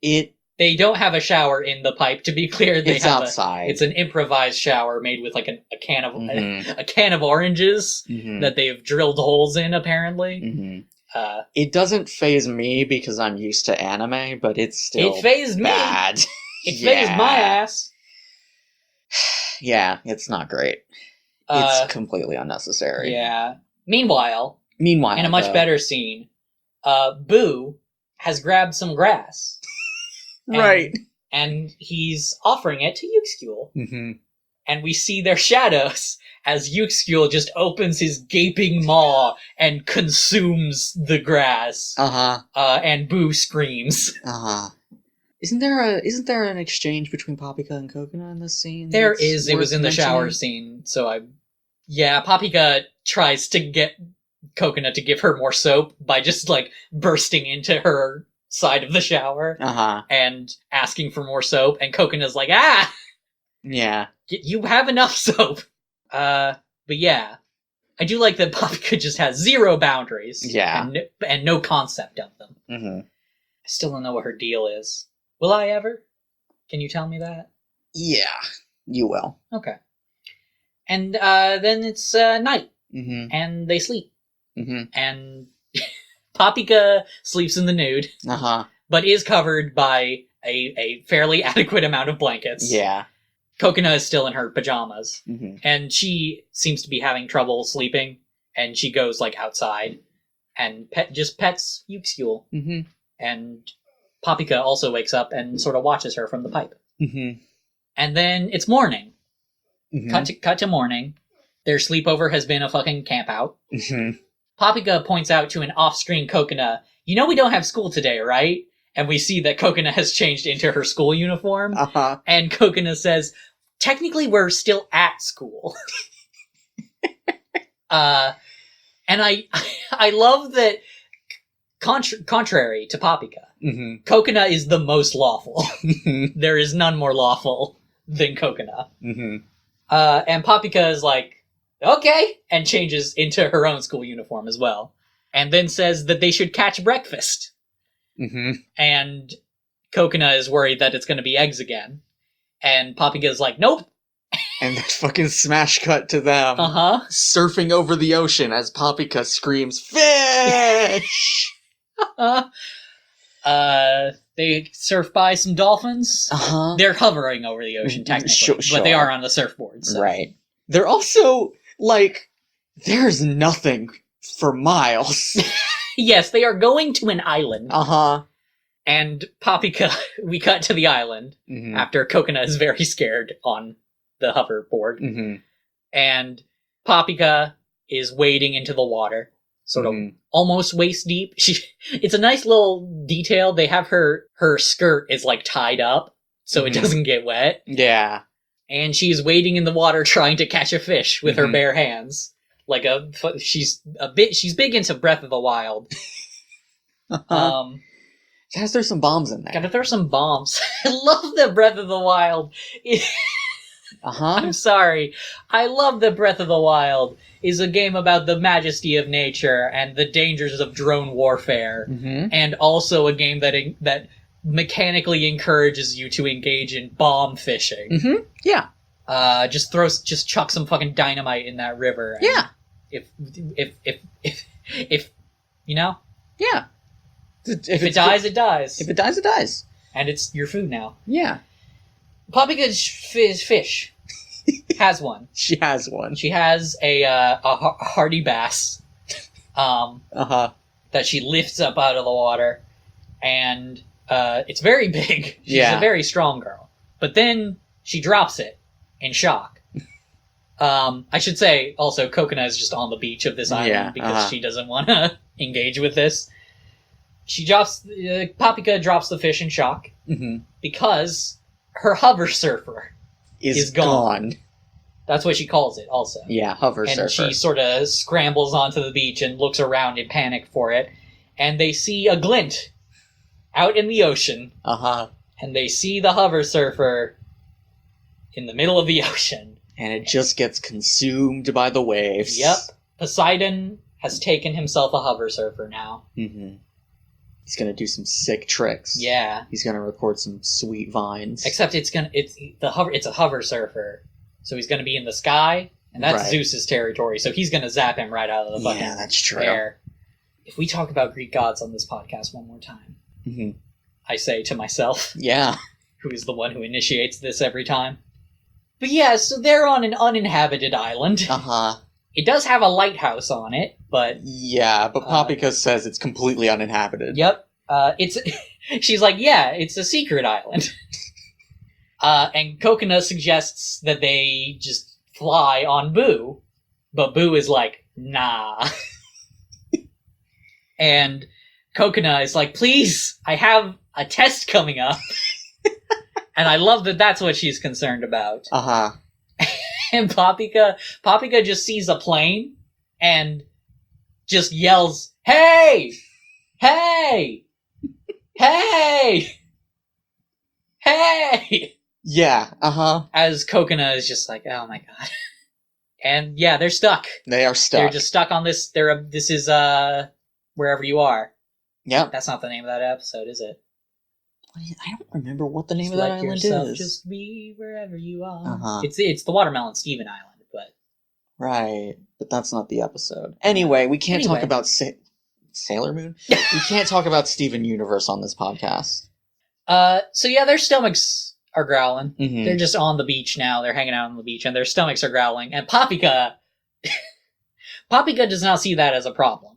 They don't have a shower in the pipe, to be clear. It's outside. It's an improvised shower made with like a can of oranges that they've drilled holes in, apparently. Mm-hmm. It doesn't faze me because I'm used to anime, but it's still bad. It fazed my ass. Yeah, it's not great. It's completely unnecessary. Yeah. Meanwhile, in a much better scene, Boo has grabbed some grass. Right. And he's offering it to Yuxkuel. Mm-hmm. And we see their shadows as Yuxkuel just opens his gaping maw and consumes the grass. Uh-huh. And Boo screams. Uh-huh. Isn't there an exchange between Papika and Coconut in this scene? There is. It was in the shower scene. So Papika tries to get Coconut to give her more soap by just bursting into her side of the shower and asking for more soap, and Coconut's like, yeah, you have enough soap. But yeah, I do like that Papika just has zero boundaries, and no concept of them. I still don't know what her deal is. Will I ever? Can you tell me that? Yeah, you will. Okay. And then it's night, and they sleep, and Papika sleeps in the nude, but is covered by a fairly adequate amount of blankets. Yeah. Coconut is still in her pajamas, and she seems to be having trouble sleeping, and she goes outside and pets Yuxkuel. And Papika also wakes up and sort of watches her from the pipe. And then it's morning. Cut to morning. Their sleepover has been a fucking camp out. Papika points out to an off-screen Coconut, we don't have school today, right? And we see that Coconut has changed into her school uniform. And Coconut says, technically we're still at school. And I love that, contrary to Papika, Coconut is the most lawful. There is none more lawful than Coconut. And Papika is like, okay, and changes into her own school uniform as well. And then says that they should catch breakfast. And Coconut is worried that it's going to be eggs again. And Papika is like, nope. And that fucking smash cut to them surfing over the ocean as Papika screams, fish! They surf by some dolphins. They're hovering over the ocean, technically. Sure. But they are on the surfboard. So. Right. They're also, There's nothing for miles. Yes, they are going to an island. Uh-huh. And Papika, we cut to the island after Coconut is very scared on the hoverboard. Mm-hmm. And Papika is wading into the water, sort of almost waist deep. It's a nice little detail. They have her skirt is like tied up so it doesn't get wet. Yeah. And she's wading in the water trying to catch a fish with her bare hands. Like she's big into Breath of the Wild. Gotta throw some bombs in there. Gotta throw some bombs. I love that Breath of the Wild. I'm sorry. I love that Breath of the Wild is a game about the majesty of nature and the dangers of drone warfare, and also a game that mechanically encourages you to engage in bomb fishing. Yeah. Just chuck some fucking dynamite in that river. And yeah. If you know. Yeah. If it dies, it dies. If it dies, it dies. And it's your food now. Yeah. Papika's fish has one. She has one. She has a hardy bass. That she lifts up out of the water, and it's very big. She's a very strong girl. But then she drops it in shock. I should say also, Coconut is just on the beach of this island because she doesn't want to engage with this. Papika drops the fish in shock because her hover surfer is gone. That's what she calls it, also. Yeah, hover surfer. And she sort of scrambles onto the beach and looks around in panic for it. And they see a glint out in the ocean. And they see the hover surfer in the middle of the ocean. And it just gets consumed by the waves. Yep. Poseidon has taken himself a hover surfer now. He's gonna do some sick tricks. Yeah. He's gonna record some sweet vines. Except it's a hover surfer. So he's gonna be in the sky, and that's Zeus's territory, so he's gonna zap him right out of the fucking that's true. air. If we talk about Greek gods on this podcast one more time, I say to myself, who is the one who initiates this every time. But yeah, so they're on an uninhabited island. It does have a lighthouse on it, but... Yeah, but Papika says it's completely uninhabited. Yep. She's like, yeah, it's a secret island. And Coconut suggests that they just fly on Boo, but Boo is like, nah. And Coconut is like, please, I have a test coming up. And I love that that's what she's concerned about. And Papika just sees a plane and just yells, hey! Hey! Hey! Hey! Yeah, As Coconut is just like, oh my god. And yeah, they're stuck. They are stuck. They're just stuck on this. This is, Wherever You Are. Yep. That's not the name of that episode, is it? I don't remember what the name just of that let island yourself is. Just be wherever you are. It's the Watermelon Steven Island, but... Right, but that's not the episode. Anyway, we can't talk about Sailor Moon? We can't talk about Steven Universe on this podcast. So yeah, their stomachs are growling. They're just on the beach now. They're hanging out on the beach, and their stomachs are growling. And Papika does not see that as a problem.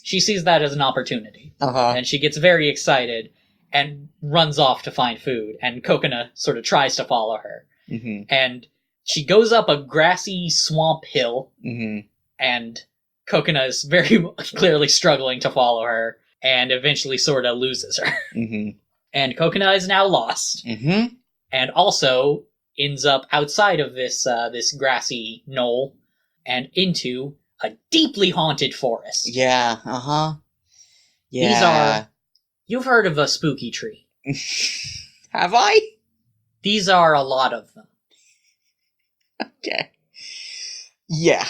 She sees that as an opportunity. And she gets very excited and runs off to find food. And Coconut sort of tries to follow her. And she goes up a grassy swamp hill. And Coconut is very clearly struggling to follow her. And eventually sort of loses her. And Coconut is now lost. And also ends up outside of this grassy knoll and into a deeply haunted forest. Yeah, Yeah. These are... You've heard of a spooky tree. Have I? These are a lot of them. Okay. Yeah,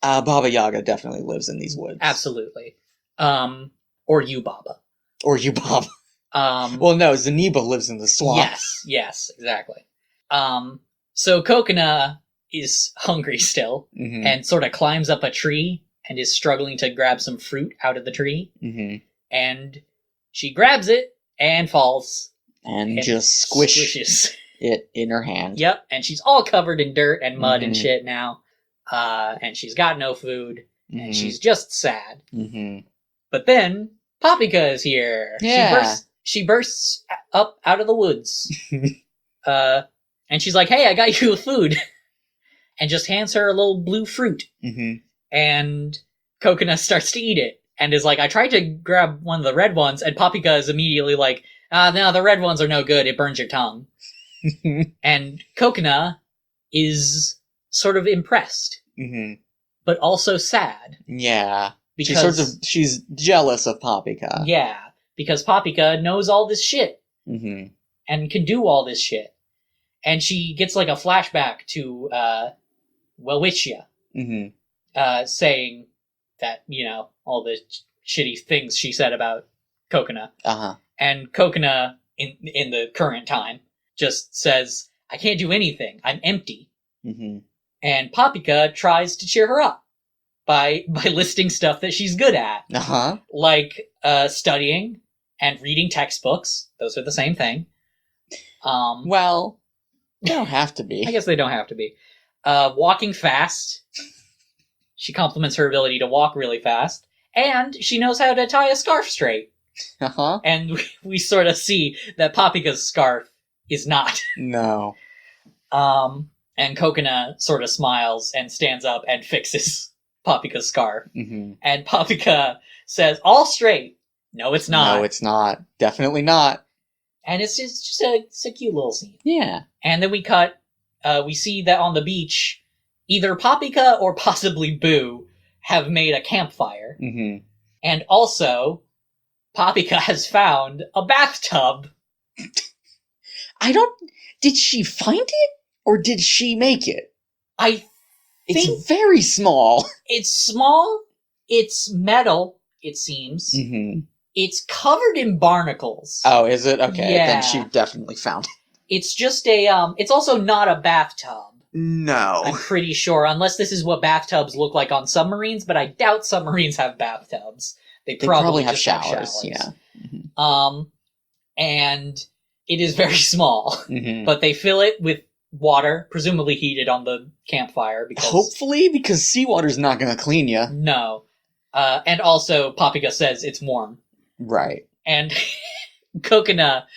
Baba Yaga definitely lives in these woods. Absolutely. Or Yubaba. Or Yubaba. Well, no, Zaniba lives in the swamp. Yes, exactly. So Coconut is hungry still, and sort of climbs up a tree and is struggling to grab some fruit out of the tree. And she grabs it and falls. And just squishes it in her hand. Yep, and she's all covered in dirt and mud and shit now. and she's got no food, Mm-hmm. and she's just sad. Mm-hmm. But then Paprika is here. Yeah. She bursts up out of the woods. And she's like, hey, I got you food. And just hands her a little blue fruit. Mm-hmm. And Coconut starts to eat it. And is like, I tried to grab one of the red ones. And Paprika is immediately like, no, the red ones are no good. It burns your tongue. And Coconut is sort of impressed. Mm-hmm. But also sad. Yeah. Because she's jealous of Paprika. Yeah. Because Paprika knows all this shit. Mm-hmm. And can do all this shit. And she gets like a flashback to Welwitschia, saying that, all the shitty things she said about Coconut. Uh-huh. And Coconut, in the current time, just says, I can't do anything. I'm empty. Mm-hmm. And Paprika tries to cheer her up by listing stuff that she's good at. Uh-huh. Like studying and reading textbooks. Those are the same thing. Well, they don't have to be. I guess they don't have to be. Walking fast. She compliments her ability to walk really fast. And she knows how to tie a scarf straight. Uh-huh. And we sort of see that Paprika's scarf is not. No. And Coconut sort of smiles and stands up and fixes Paprika's scarf. Mm-hmm. And Paprika says, all straight. No, it's not. No, it's not. Definitely not. And it's just a cute little scene. Yeah. And then we cut, we see that on the beach, either Paprika or possibly Boo have made a campfire. Mm-hmm. And also, Paprika has found a bathtub. Did she find it? Or did she make it? It's very small. It's small. It's metal, it seems. Mm-hmm. It's covered in barnacles. Oh, is it? Okay, yeah. Then she definitely found it. It's just it's also not a bathtub. No. I'm pretty sure, unless this is what bathtubs look like on submarines, but I doubt submarines have bathtubs. They probably have just showers. have Yeah. Mm-hmm. And it is very small, mm-hmm. but they fill it with water, presumably heated on the campfire. Hopefully, because seawater's not going to clean you. No. And also, Paprika says it's warm. Right. And Coconut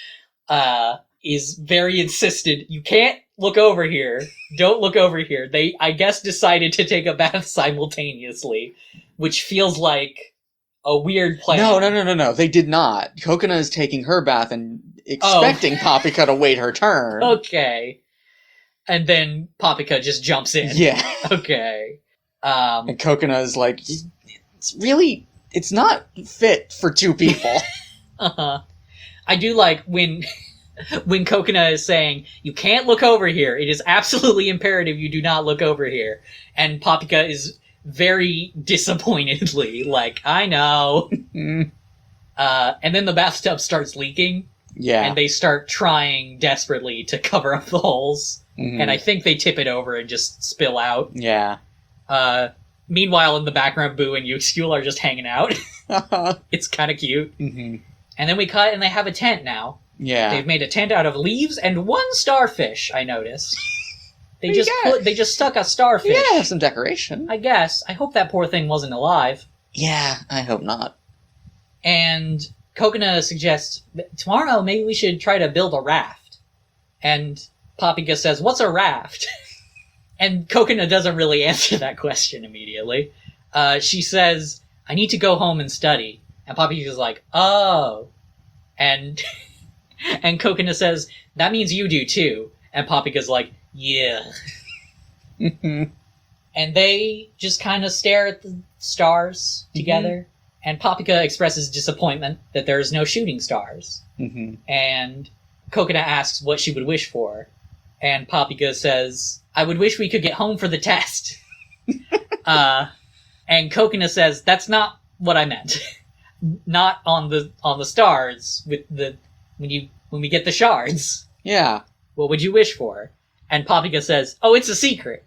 is very insistent. You can't look over here. Don't look over here. They, I guess, decided to take a bath simultaneously, which feels like a weird plan. No. They did not. Coconut is taking her bath and expecting Paprika to wait her turn. Okay. And then Paprika just jumps in. Yeah. Okay. And Coconut is like, it's not fit for two people. Uh-huh. I do like when Coconut is saying, you can't look over here. It is absolutely imperative you do not look over here. And Paprika is very disappointedly like, I know. And then the bathtub starts leaking. Yeah. And they start trying desperately to cover up the holes. Mm-hmm. And I think they tip it over and just spill out. Yeah. Meanwhile, in the background, Boo and Yuxul are just hanging out. It's kind of cute. Mm-hmm. And then we cut, and they have a tent now. Yeah. They've made a tent out of leaves and one starfish, I noticed. They just stuck a starfish. You gotta have some decoration. I guess. I hope that poor thing wasn't alive. Yeah, I hope not. And Coconut suggests, tomorrow maybe we should try to build a raft. And Paprika says, what's a raft? And Coconut doesn't really answer that question immediately. She says, I need to go home and study. And Paprika's like, oh. And Coconut says, that means you do too. And Paprika's like, yeah. And they just kind of stare at the stars together. And Paprika expresses disappointment that there's no shooting stars. And Coconut asks what she would wish for. And Paprika says, I would wish we could get home for the test. And Coconut says, that's not what I meant. Not on the stars with when we get the shards. Yeah. What would you wish for? And Paprika says, oh, it's a secret.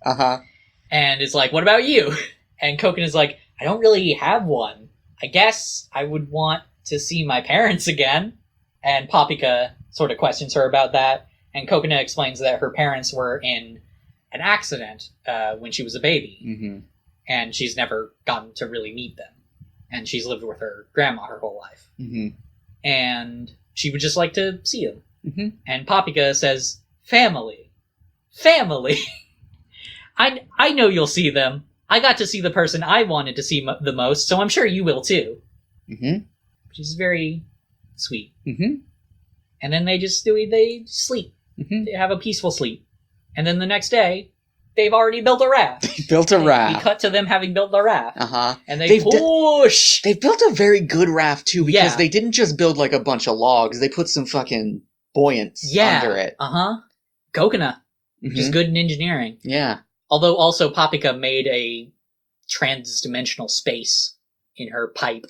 And it's like, what about you? And Coconut's like, I don't really have one. I guess I would want to see my parents again. And Paprika sort of questions her about that. And Coconut explains that her parents were in an accident when she was a baby. Mm-hmm. And she's never gotten to really meet them. And she's lived with her grandma her whole life. Mm-hmm. And she would just like to see them. Mm-hmm. And Papika says, family. Family. I know you'll see them. I got to see the person I wanted to see the most, so I'm sure you will too. Mm-hmm. She's very sweet. Mm-hmm. And then they sleep. Mm-hmm. They have a peaceful sleep. And then the next day, they've already built a raft. They built a raft. We cut to them having built the raft. Uh-huh. And they push! They built a very good raft, too, because Yeah. they didn't just build, like, a bunch of logs. They put some fucking buoyants under it. Uh-huh. Coconut. Which is good in engineering. Yeah. Although also Papika made a trans-dimensional space in her pipe.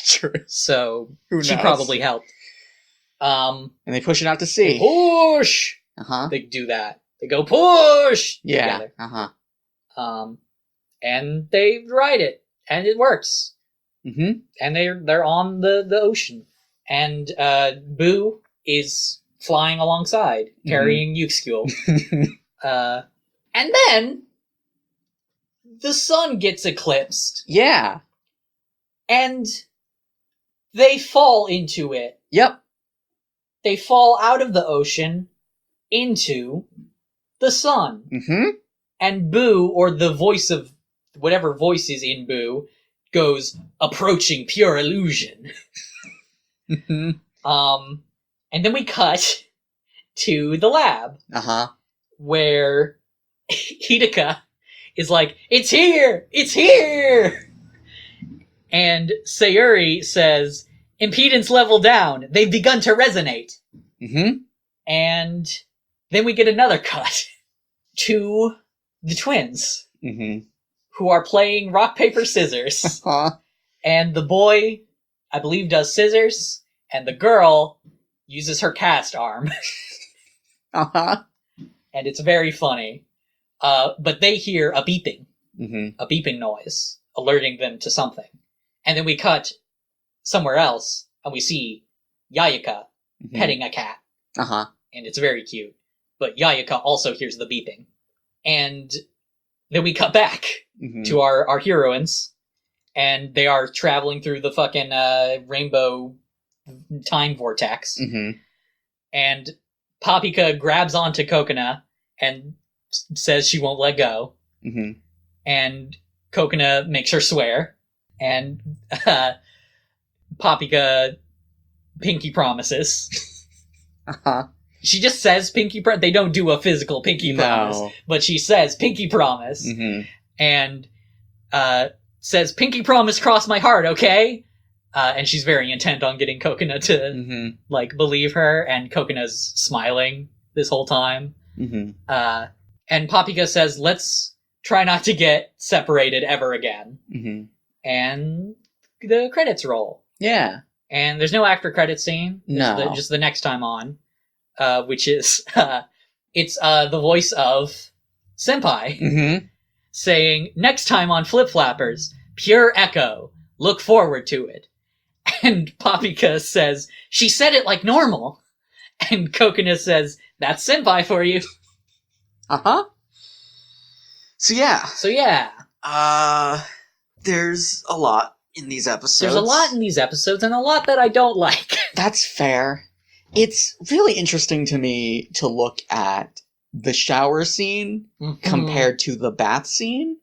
True. So Who she knows? probably helped. And they push it out to sea. Push! Uh-huh. They do that. They go push! Yeah. Together. Uh-huh. And they ride it. And it works. Mm-hmm. And they're on the ocean. And Boo is flying alongside, carrying Yuxkuel. And then the sun gets eclipsed. Yeah. And they fall into it. Yep. They fall out of the ocean into the sun. Mm-hmm. And Boo, or the voice of whatever voice is in Boo, goes, approaching pure illusion. Mm-hmm. And then we cut to the lab. Uh-huh. Where Hidaka is like, it's here! It's here! And Sayuri says, impedance level down. They've begun to resonate. Mm-hmm. And then we get another cut to the twins, who are playing rock, paper, scissors. Uh-huh. And the boy, I believe, does scissors, and the girl uses her cast arm. Uh-huh. And it's very funny. But they hear a beeping noise, alerting them to something. And then we cut somewhere else, and we see Yayaka petting a cat. Uh-huh. And it's very cute. But Yayaka also hears the beeping. And then we cut back to our heroines, and they are traveling through the fucking rainbow time vortex. And Papika grabs onto Coconut and says she won't let go. And Coconut makes her swear. And Papika pinky promises. She just says pinky promise. They don't do a physical pinky promise. But she says pinky promise. And says, pinky promise cross my heart, okay? And she's very intent on getting Coconut to, believe her. And Coconut's smiling this whole time. And Papika says, let's try not to get separated ever again. And the credits roll. Yeah. And there's no after credit scene. No. Just the next time on. Which is, it's the voice of Senpai. Saying, next time on Flip Flappers, pure echo. Look forward to it. And Papika says, she said it like normal. And Coconut says, that's Senpai for you. So yeah. There's a lot in these episodes. There's a lot in these episodes, and a lot that I don't like. That's fair. It's really interesting to me to look at the shower scene compared to the bath scene.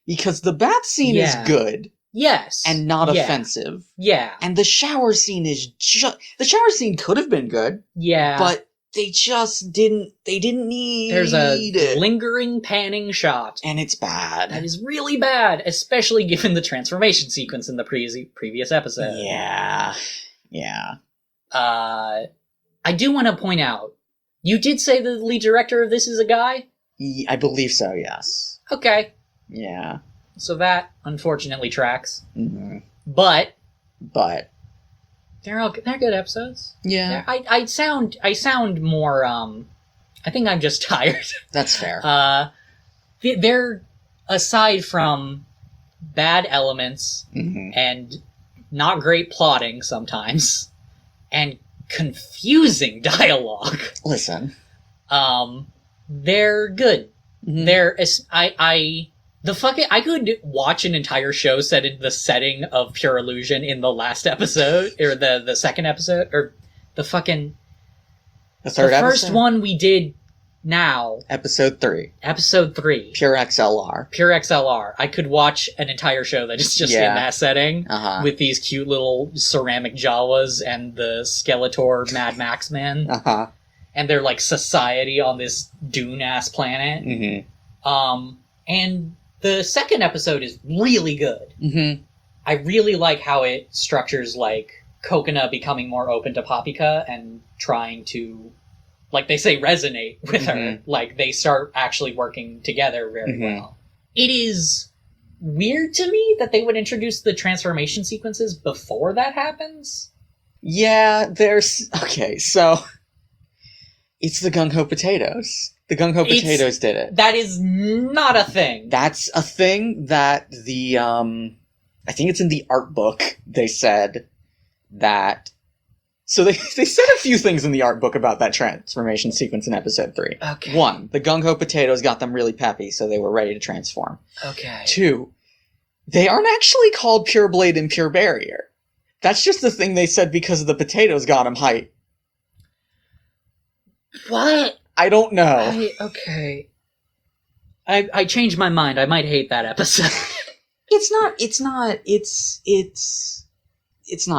Because the bath scene is good. Yes. And not offensive. Yeah. And the shower scene is the shower scene could have been good. Yeah. But they just didn't need There's a it. lingering panning shot. And it's bad. That is really bad, especially given the transformation sequence in the previous episode. Yeah. Yeah. I do want to point out, you did say the lead director of this is a guy? I believe so, yes. Okay. Yeah. So that, unfortunately, tracks. But they're good episodes. Yeah. I sound more, I think I'm just tired. That's fair. They're, aside from bad elements and not great plotting sometimes, and confusing dialogue. Listen. They're good. I could watch an entire show set in the setting of Pure Illusion in the last episode, or the second episode, or the third episode? The first one we did now. Episode 3. Episode 3. Pure XLR. Pure XLR. I could watch an entire show that is just in that setting, with these cute little ceramic Jawas and the Skeletor Mad Max men. And their, like, society on this dune-ass planet. Mm-hmm. And the second episode is really good. Mm-hmm. I really like how it structures, like, Kokona becoming more open to Papika and trying to, like they say, resonate with her. Like, they start actually working together very well. It is weird to me that they would introduce the transformation sequences before that happens. Yeah, okay, so... It's the Gung-Ho Potatoes. The Gung-Ho Potatoes did it. That is not a thing. That's a thing that the, I think it's in the art book, they said that... So they said a few things in the art book about that transformation sequence in episode 3. Okay. 1, the Gung-Ho Potatoes got them really peppy, so they were ready to transform. Okay. 2, they aren't actually called Pure Blade and Pure Barrier. That's just the thing they said because the potatoes got them hype. What? I don't know. Okay. I changed my mind. I might hate that episode. It's not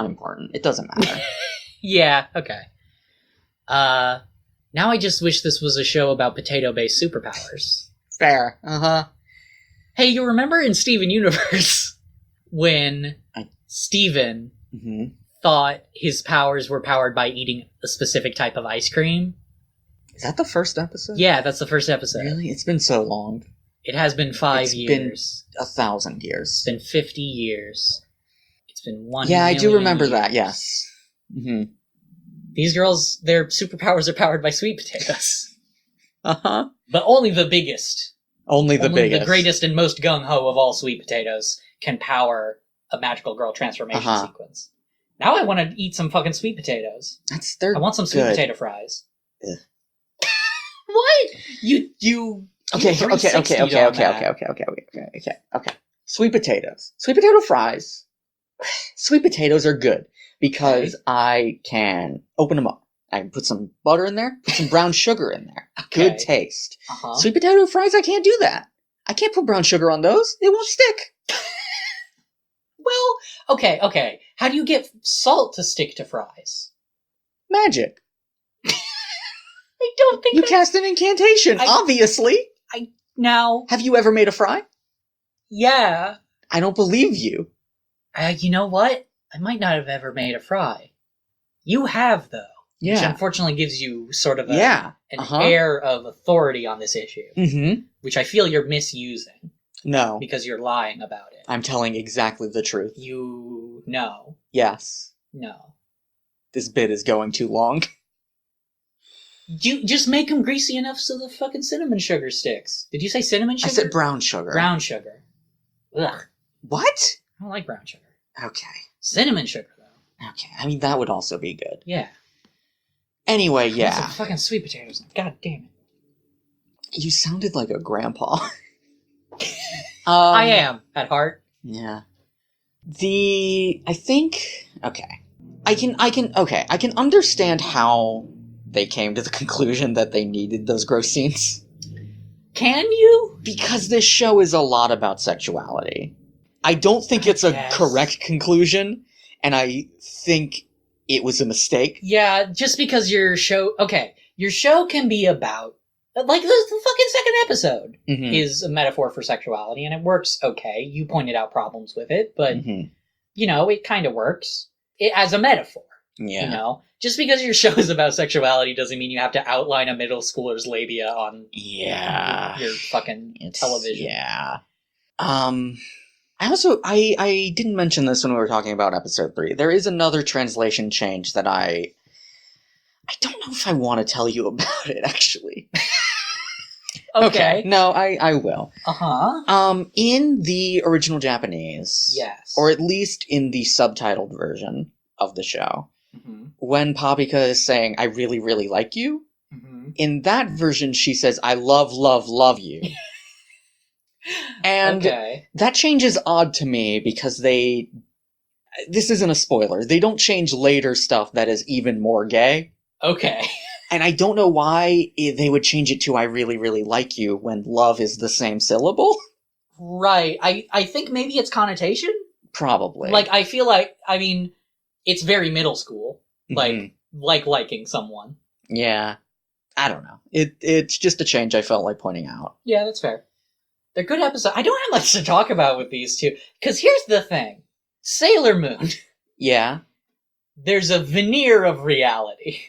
important. It doesn't matter. Yeah, okay. Now I just wish this was a show about potato-based superpowers. Fair. Uh-huh. Hey, you remember in Steven Universe when Steven thought his powers were powered by eating a specific type of ice cream? Is that the first episode? Yeah, that's the first episode. Really? It's been so long. It has been 5 years. It's been 1,000 years. It's been 50 years. It's been 1 Yeah, I do remember years. that, yes. Mm-hmm. These girls, their superpowers are powered by sweet potatoes. Uh-huh. But only the biggest. Only the biggest. The greatest and most gung-ho of all sweet potatoes can power a magical girl transformation sequence. Now I want to eat some fucking sweet potatoes. I want some sweet potato fries. What? You Okay. Sweet potatoes. Sweet potato fries. Sweet potatoes are good because I can open them up. I can put some butter in there, put some brown sugar in there. Okay. Good taste. Sweet potato fries, I can't do that. I can't put brown sugar on those. It won't stick. Well, okay. How do you get salt to stick to fries? Magic. I don't think you cast an incantation, obviously. Now... Have you ever made a fry? Yeah. I don't believe you. You know what? I might not have ever made a fry. You have, though. Yeah. Which unfortunately gives you sort of an air of authority on this issue. Mm-hmm. Which I feel you're misusing. No. Because you're lying about it. I'm telling exactly the truth. You know. Yes. No. This bit is going too long. You just make them greasy enough so the fucking cinnamon sugar sticks. Did you say cinnamon sugar? I said brown sugar. Brown sugar. Ugh. What? I don't like brown sugar. Okay. Cinnamon sugar, though. Okay. I mean, that would also be good. Yeah. Anyway, yeah. Some fucking sweet potatoes. God damn it. You sounded like a grandpa. I am, at heart. Yeah. I can understand how they came to the conclusion that they needed those gross scenes. Can you? Because this show is a lot about sexuality. I don't think it's a correct conclusion, and I think it was a mistake. Yeah, just because your show can be about, like the fucking second episode is a metaphor for sexuality, and it works okay. You pointed out problems with it, but, it kind of works as a metaphor. Yeah. Just because your show is about sexuality doesn't mean you have to outline a middle schooler's labia on your fucking television. Yeah. I didn't mention this when we were talking about episode 3. There is another translation change that I don't know if I want to tell you about it, actually. Okay. No, I will. Uh-huh. In the original Japanese, yes, or at least in the subtitled version of the show, when Papika is saying, I really, really like you, Mm-hmm. In that version, she says, I love, love, love you. And that change is odd to me because this isn't a spoiler. They don't change later stuff that is even more gay. Okay. And I don't know why they would change it to I really, really like you when love is the same syllable. Right. I think maybe it's connotation? Probably. Like, I feel like, I mean, it's very middle school. Like liking someone. Yeah. I don't know. It's just a change I felt like pointing out. Yeah, that's fair. They're good episodes. I don't have much to talk about with these two. Because here's the thing. Sailor Moon. Yeah. There's a veneer of reality.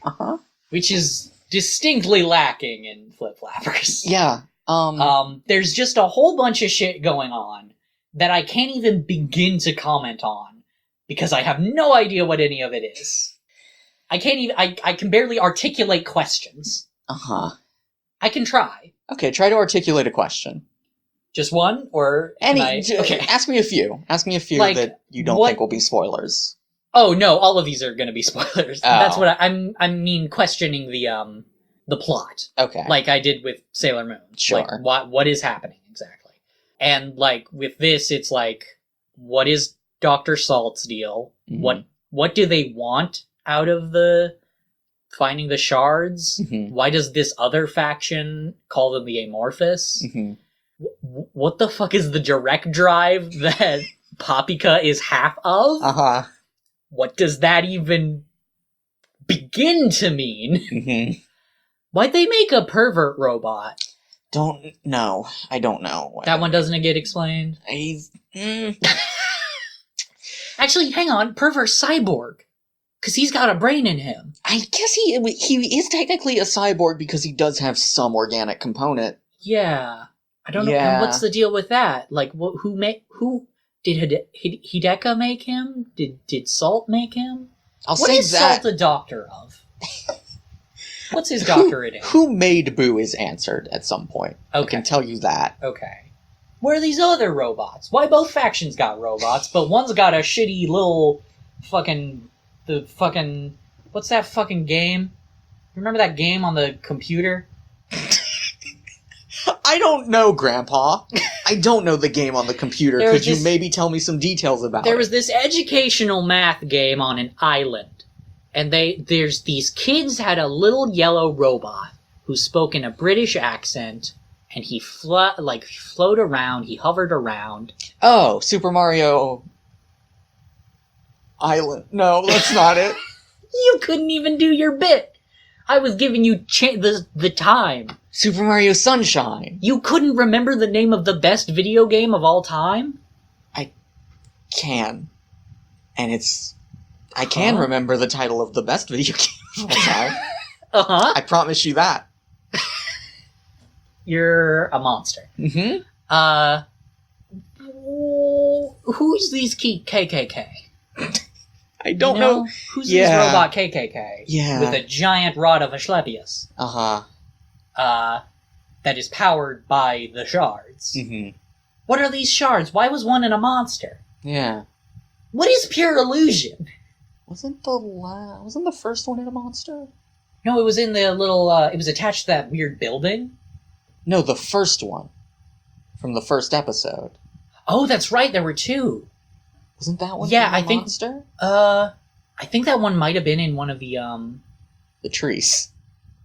Uh-huh. Which is distinctly lacking in Flip Flappers. Yeah. There's just a whole bunch of shit going on that I can't even begin to comment on because I have no idea what any of it is. I can't even, I can barely articulate questions. Uh-huh. I can try. Okay, try to articulate a question. Just one, or okay. Ask me a few. Ask me a few like, that you don't think will be spoilers. Oh no, all of these are going to be spoilers. Oh. That's what I mean. Questioning the plot. Okay, like I did with Sailor Moon. Sure. Like what is happening exactly? And like with this, it's like, what is Dr. Salt's deal? Mm-hmm. What do they want out of the finding the shards? Mm-hmm. Why does this other faction call them the Amorphous? Mm-hmm. What the fuck is the direct drive that Papika is half of? Uh-huh. What does that even begin to mean? Mm-hmm. Why'd they make a pervert robot? Don't know. I don't know. That one doesn't get explained? Actually, hang on. Pervert cyborg. Because he's got a brain in him. I guess he is technically a cyborg because he does have some organic component. Yeah. I don't know. And what's the deal with that? Like, who did Hideka make him? Did Salt make him? What is Salt a doctor of? What's his doctorate in? Who made Boo is answered at some point. Okay. I can tell you that. Okay. Where are these other robots? Why both factions got robots, but one's got a shitty little what's that fucking game? Remember that game on the computer? I don't know, Grandpa. I don't know the game on the computer. Could you maybe tell me some details about it? There was this educational math game on an island. And there's these kids had a little yellow robot who spoke in a British accent, and he floated around, he hovered around. Oh, Super Mario Island. No, that's not it. You couldn't even do your bit. I was giving you the time. Super Mario Sunshine. You couldn't remember the name of the best video game of all time? I can. And I can remember the title of the best video game of all time. Uh-huh. I promise you that. You're a monster. Mm-hmm. Who's these KKK? I don't know. Who's this robot KKK? Yeah. With a giant rod of Asclepius. Uh-huh. That is powered by the shards. Mm-hmm. What are these shards? Why was one in a monster? Yeah. What is pure illusion? Wasn't the first one in a monster? No, it was in the little, it was attached to that weird building. No, the first one. From the first episode. Oh, that's right, there were two. Wasn't that one monster? I think that one might have been in one of the trees.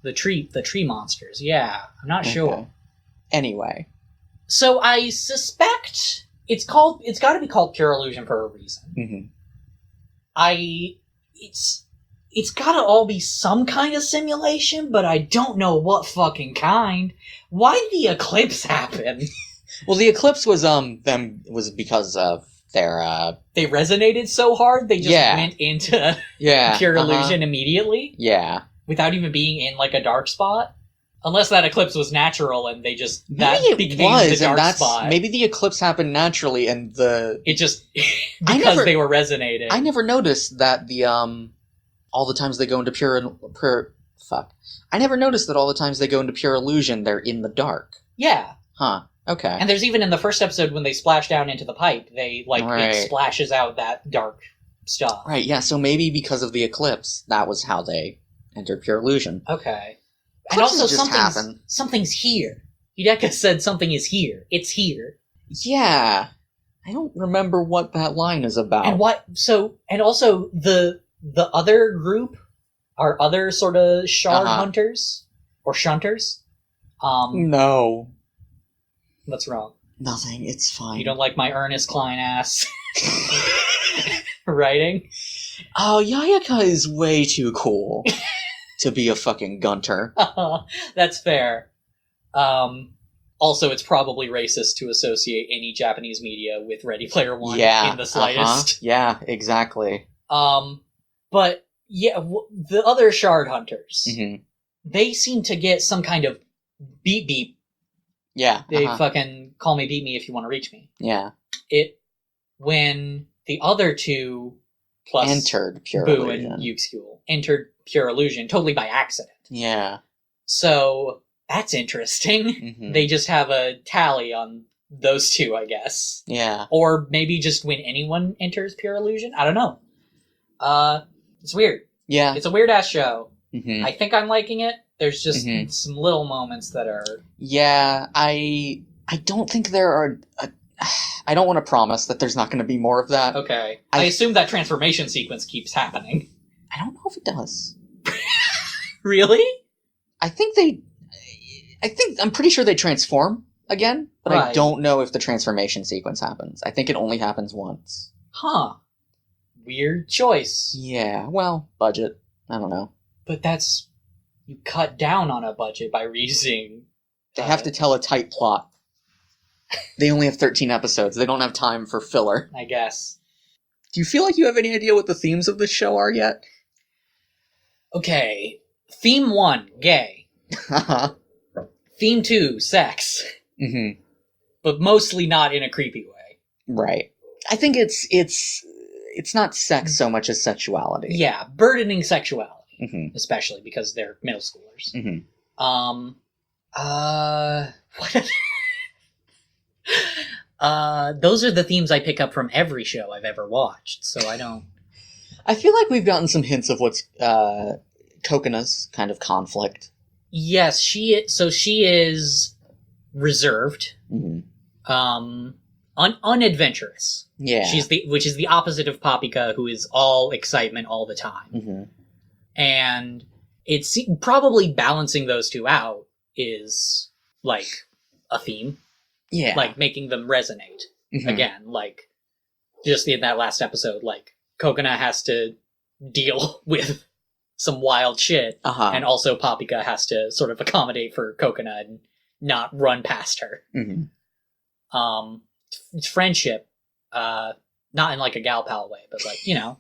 The tree monsters, yeah. I'm not sure. Anyway. So I suspect it's got to be called Pure Illusion for a reason. Mm-hmm. It's got to all be some kind of simulation, but I don't know what fucking kind. Why did the eclipse happen? Well, the eclipse was because of their they resonated so hard they just went into Pure Illusion immediately. Yeah. Without even being in like a dark spot. Unless that eclipse was natural and they just became the dark spot. Maybe the eclipse happened naturally and it just because they were resonating. I never noticed that all the times they go into I never noticed that all the times they go into Pure Illusion they're in the dark. Yeah. Huh. Okay. And there's even in the first episode when they splash down into the pipe, it splashes out that dark stuff. Right, yeah, so maybe because of the eclipse, that was how they entered pure illusion. Okay. And also something's here. Hideka said something is here. It's here. Yeah. I don't remember what that line is about. And also the other group are other sort of shard hunters or shunters. No. What's wrong? Nothing. It's fine. You don't like my Ernest Klein ass writing? Oh, Yayaka is way too cool to be a fucking gunter. That's fair. Also, it's probably racist to associate any Japanese media with Ready Player One in the slightest. Yeah, exactly. But yeah, the other shard hunters, they seem to get some kind of beep beep. Yeah. They fucking call me, beat me if you want to reach me. Yeah. When the other two plus entered pure Boo illusion. and Yuxul entered pure illusion totally by accident. Yeah. So that's interesting. They just have a tally on those two, I guess. Yeah. Or maybe just when anyone enters pure illusion. I don't know. It's weird. Yeah. It's a weird ass show. I think I'm liking it. There's just some little moments that are... Yeah, I don't think there are... I don't want to promise that there's not going to be more of that. Okay. I assume that transformation sequence keeps happening. I don't know if it does. Really? I'm pretty sure they transform again, but right. I don't know if the transformation sequence happens. I think it only happens once. Huh. Weird choice. Yeah, well, budget. I don't know. But that's... You cut down on a budget by reusing... They have to tell a tight plot. They only have 13 episodes. They don't have time for filler. I guess. Do you feel like you have any idea what the themes of this show are yet? Okay. Theme 1, gay. Theme 2, sex. But mostly not in a creepy way. Right. I think it's not sex so much as sexuality. Yeah, burdening sexuality. Especially because they're middle schoolers. Those are the themes I pick up from every show I've ever watched, so I don't... I feel like we've gotten some hints of what's Kokona's kind of conflict. Yes, she is reserved. Unadventurous. Yeah. Which is the opposite of Papika, who is all excitement all the time. And it's probably balancing those two out is, like, a theme. Yeah. Like, making them resonate. Again, like, just in that last episode, like, Kokona has to deal with some wild shit, and also Papika has to sort of accommodate for Kokona and not run past her. Friendship, not in, like, a gal pal way, but, like, you know,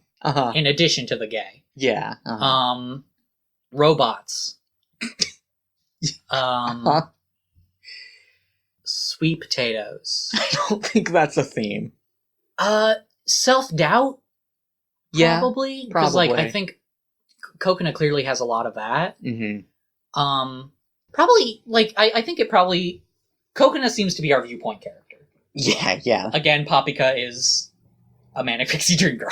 in addition to the gay. Yeah. Robots. Sweet potatoes. I don't think that's a theme. Self-doubt? Yeah. Probably. Because, like, I think Kokona clearly has a lot of that. Probably, like, I think it probably... Kokona seems to be our viewpoint character. Yeah. Again, Papika is a manic pixie dream girl.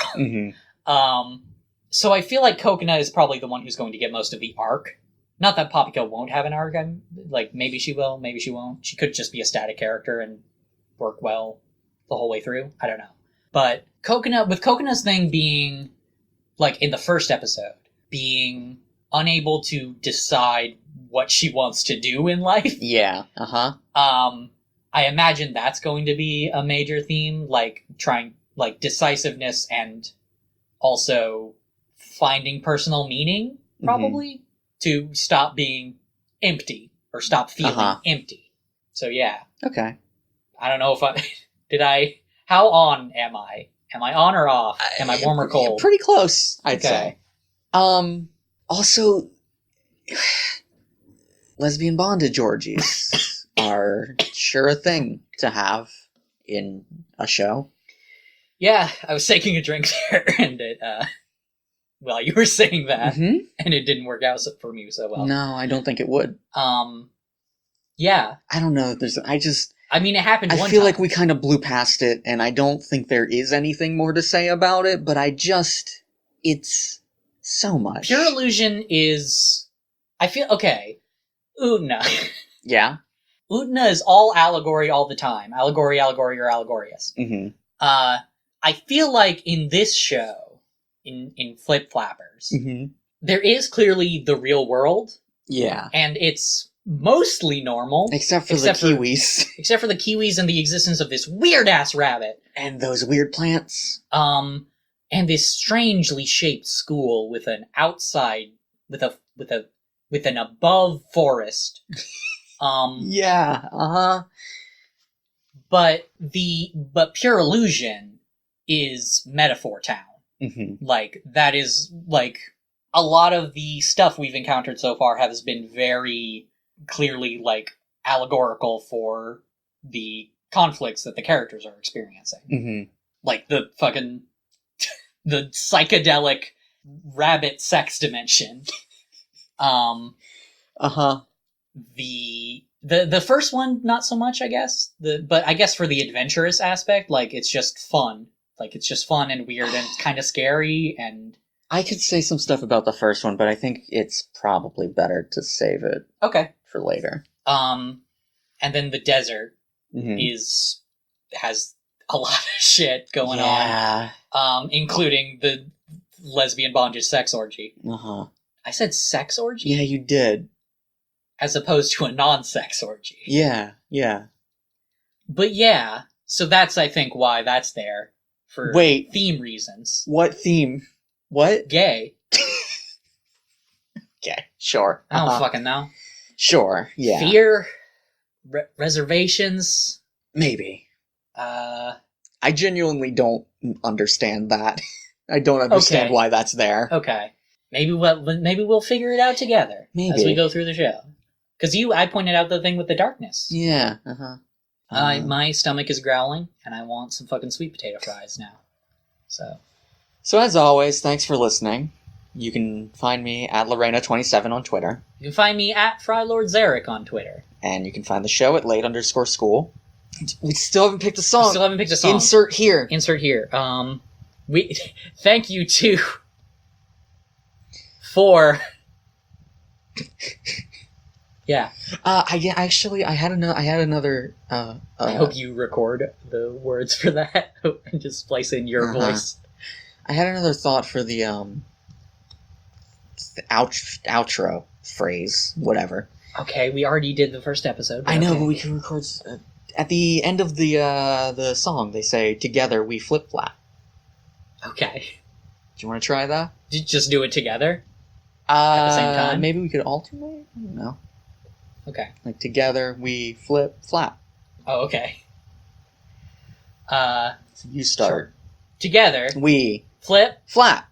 So I feel like Kokona is probably the one who's going to get most of the arc. Not that Papika won't have an arc. Like, maybe she will, maybe she won't. She could just be a static character and work well the whole way through. I don't know. But with Kokona's thing being, like, in the first episode, being unable to decide what she wants to do in life. Yeah, I imagine that's going to be a major theme, like, decisiveness and also finding personal meaning, probably, to stop being empty, or stop feeling empty. So, yeah. Okay. I don't know if how on am I? Am I on or off? Am I warm or cold? Pretty close, I'd say. Also, lesbian bondage orgies are sure a thing to have in a show. Yeah, I was taking a drink there, and it, well, you were saying that, and it didn't work out for me so well. No, I don't think it would. Yeah. I don't know, I mean, it happened one time. I feel like we kind of blew past it, and I don't think there is anything more to say about it, but it's So much. Pure illusion is... I feel... Okay. Utna. Yeah? Utna is all allegory all the time. Allegory, allegory, or allegorious. Mm-hmm. I feel like in this show, in Flip Flappers, there is clearly the real world. Yeah. And it's mostly normal. Except for the Kiwis. Except for the Kiwis and the existence of this weird-ass rabbit. And those weird plants. And this strangely shaped school with an outside, with an above forest. Yeah, But Pure Illusion is Metaphor Town. Mm-hmm. Like, that is, like, a lot of the stuff we've encountered so far has been very clearly, like, allegorical for the conflicts that the characters are experiencing. Mm-hmm. Like, the fucking... the psychedelic rabbit sex dimension. The first one, not so much, I guess. But I guess for the adventurous aspect, like, it's just fun. Like, it's just fun and weird and kind of scary, and... I could say some stuff about the first one, but I think it's probably better to save it for later. And then the desert has a lot of shit going on. Including the lesbian bondage sex orgy. I said sex orgy? Yeah, you did. As opposed to a non-sex orgy. Yeah. But yeah, so that's, I think, why that's there. For theme reasons. What theme? What? Gay. Okay, sure. I don't fucking know. Sure, yeah. Fear? Reservations? Maybe. I genuinely don't understand that. I don't understand why that's there. Okay. Maybe we'll figure it out together as we go through the show. Because I pointed out the thing with the darkness. Yeah, my stomach is growling, and I want some fucking sweet potato fries now. So as always, thanks for listening. You can find me at Lorena27 on Twitter. You can find me at Frylord Zarek on Twitter. And you can find the show at late_school. We still haven't picked a song. Insert here. We thank you too for yeah. I had another. I hope you record the words for that and just splice in your voice. I had another thought for the outro phrase, whatever. Okay, we already did the first episode. I know, but we can record at the end of the song. They say, "Together we flip flap." Okay. Do you want to try that? Just do it together? At the same time? Maybe we could alternate? I don't know. Okay. Like, together we flip flap. Oh, okay. So you start. Sure. Together we flip flap.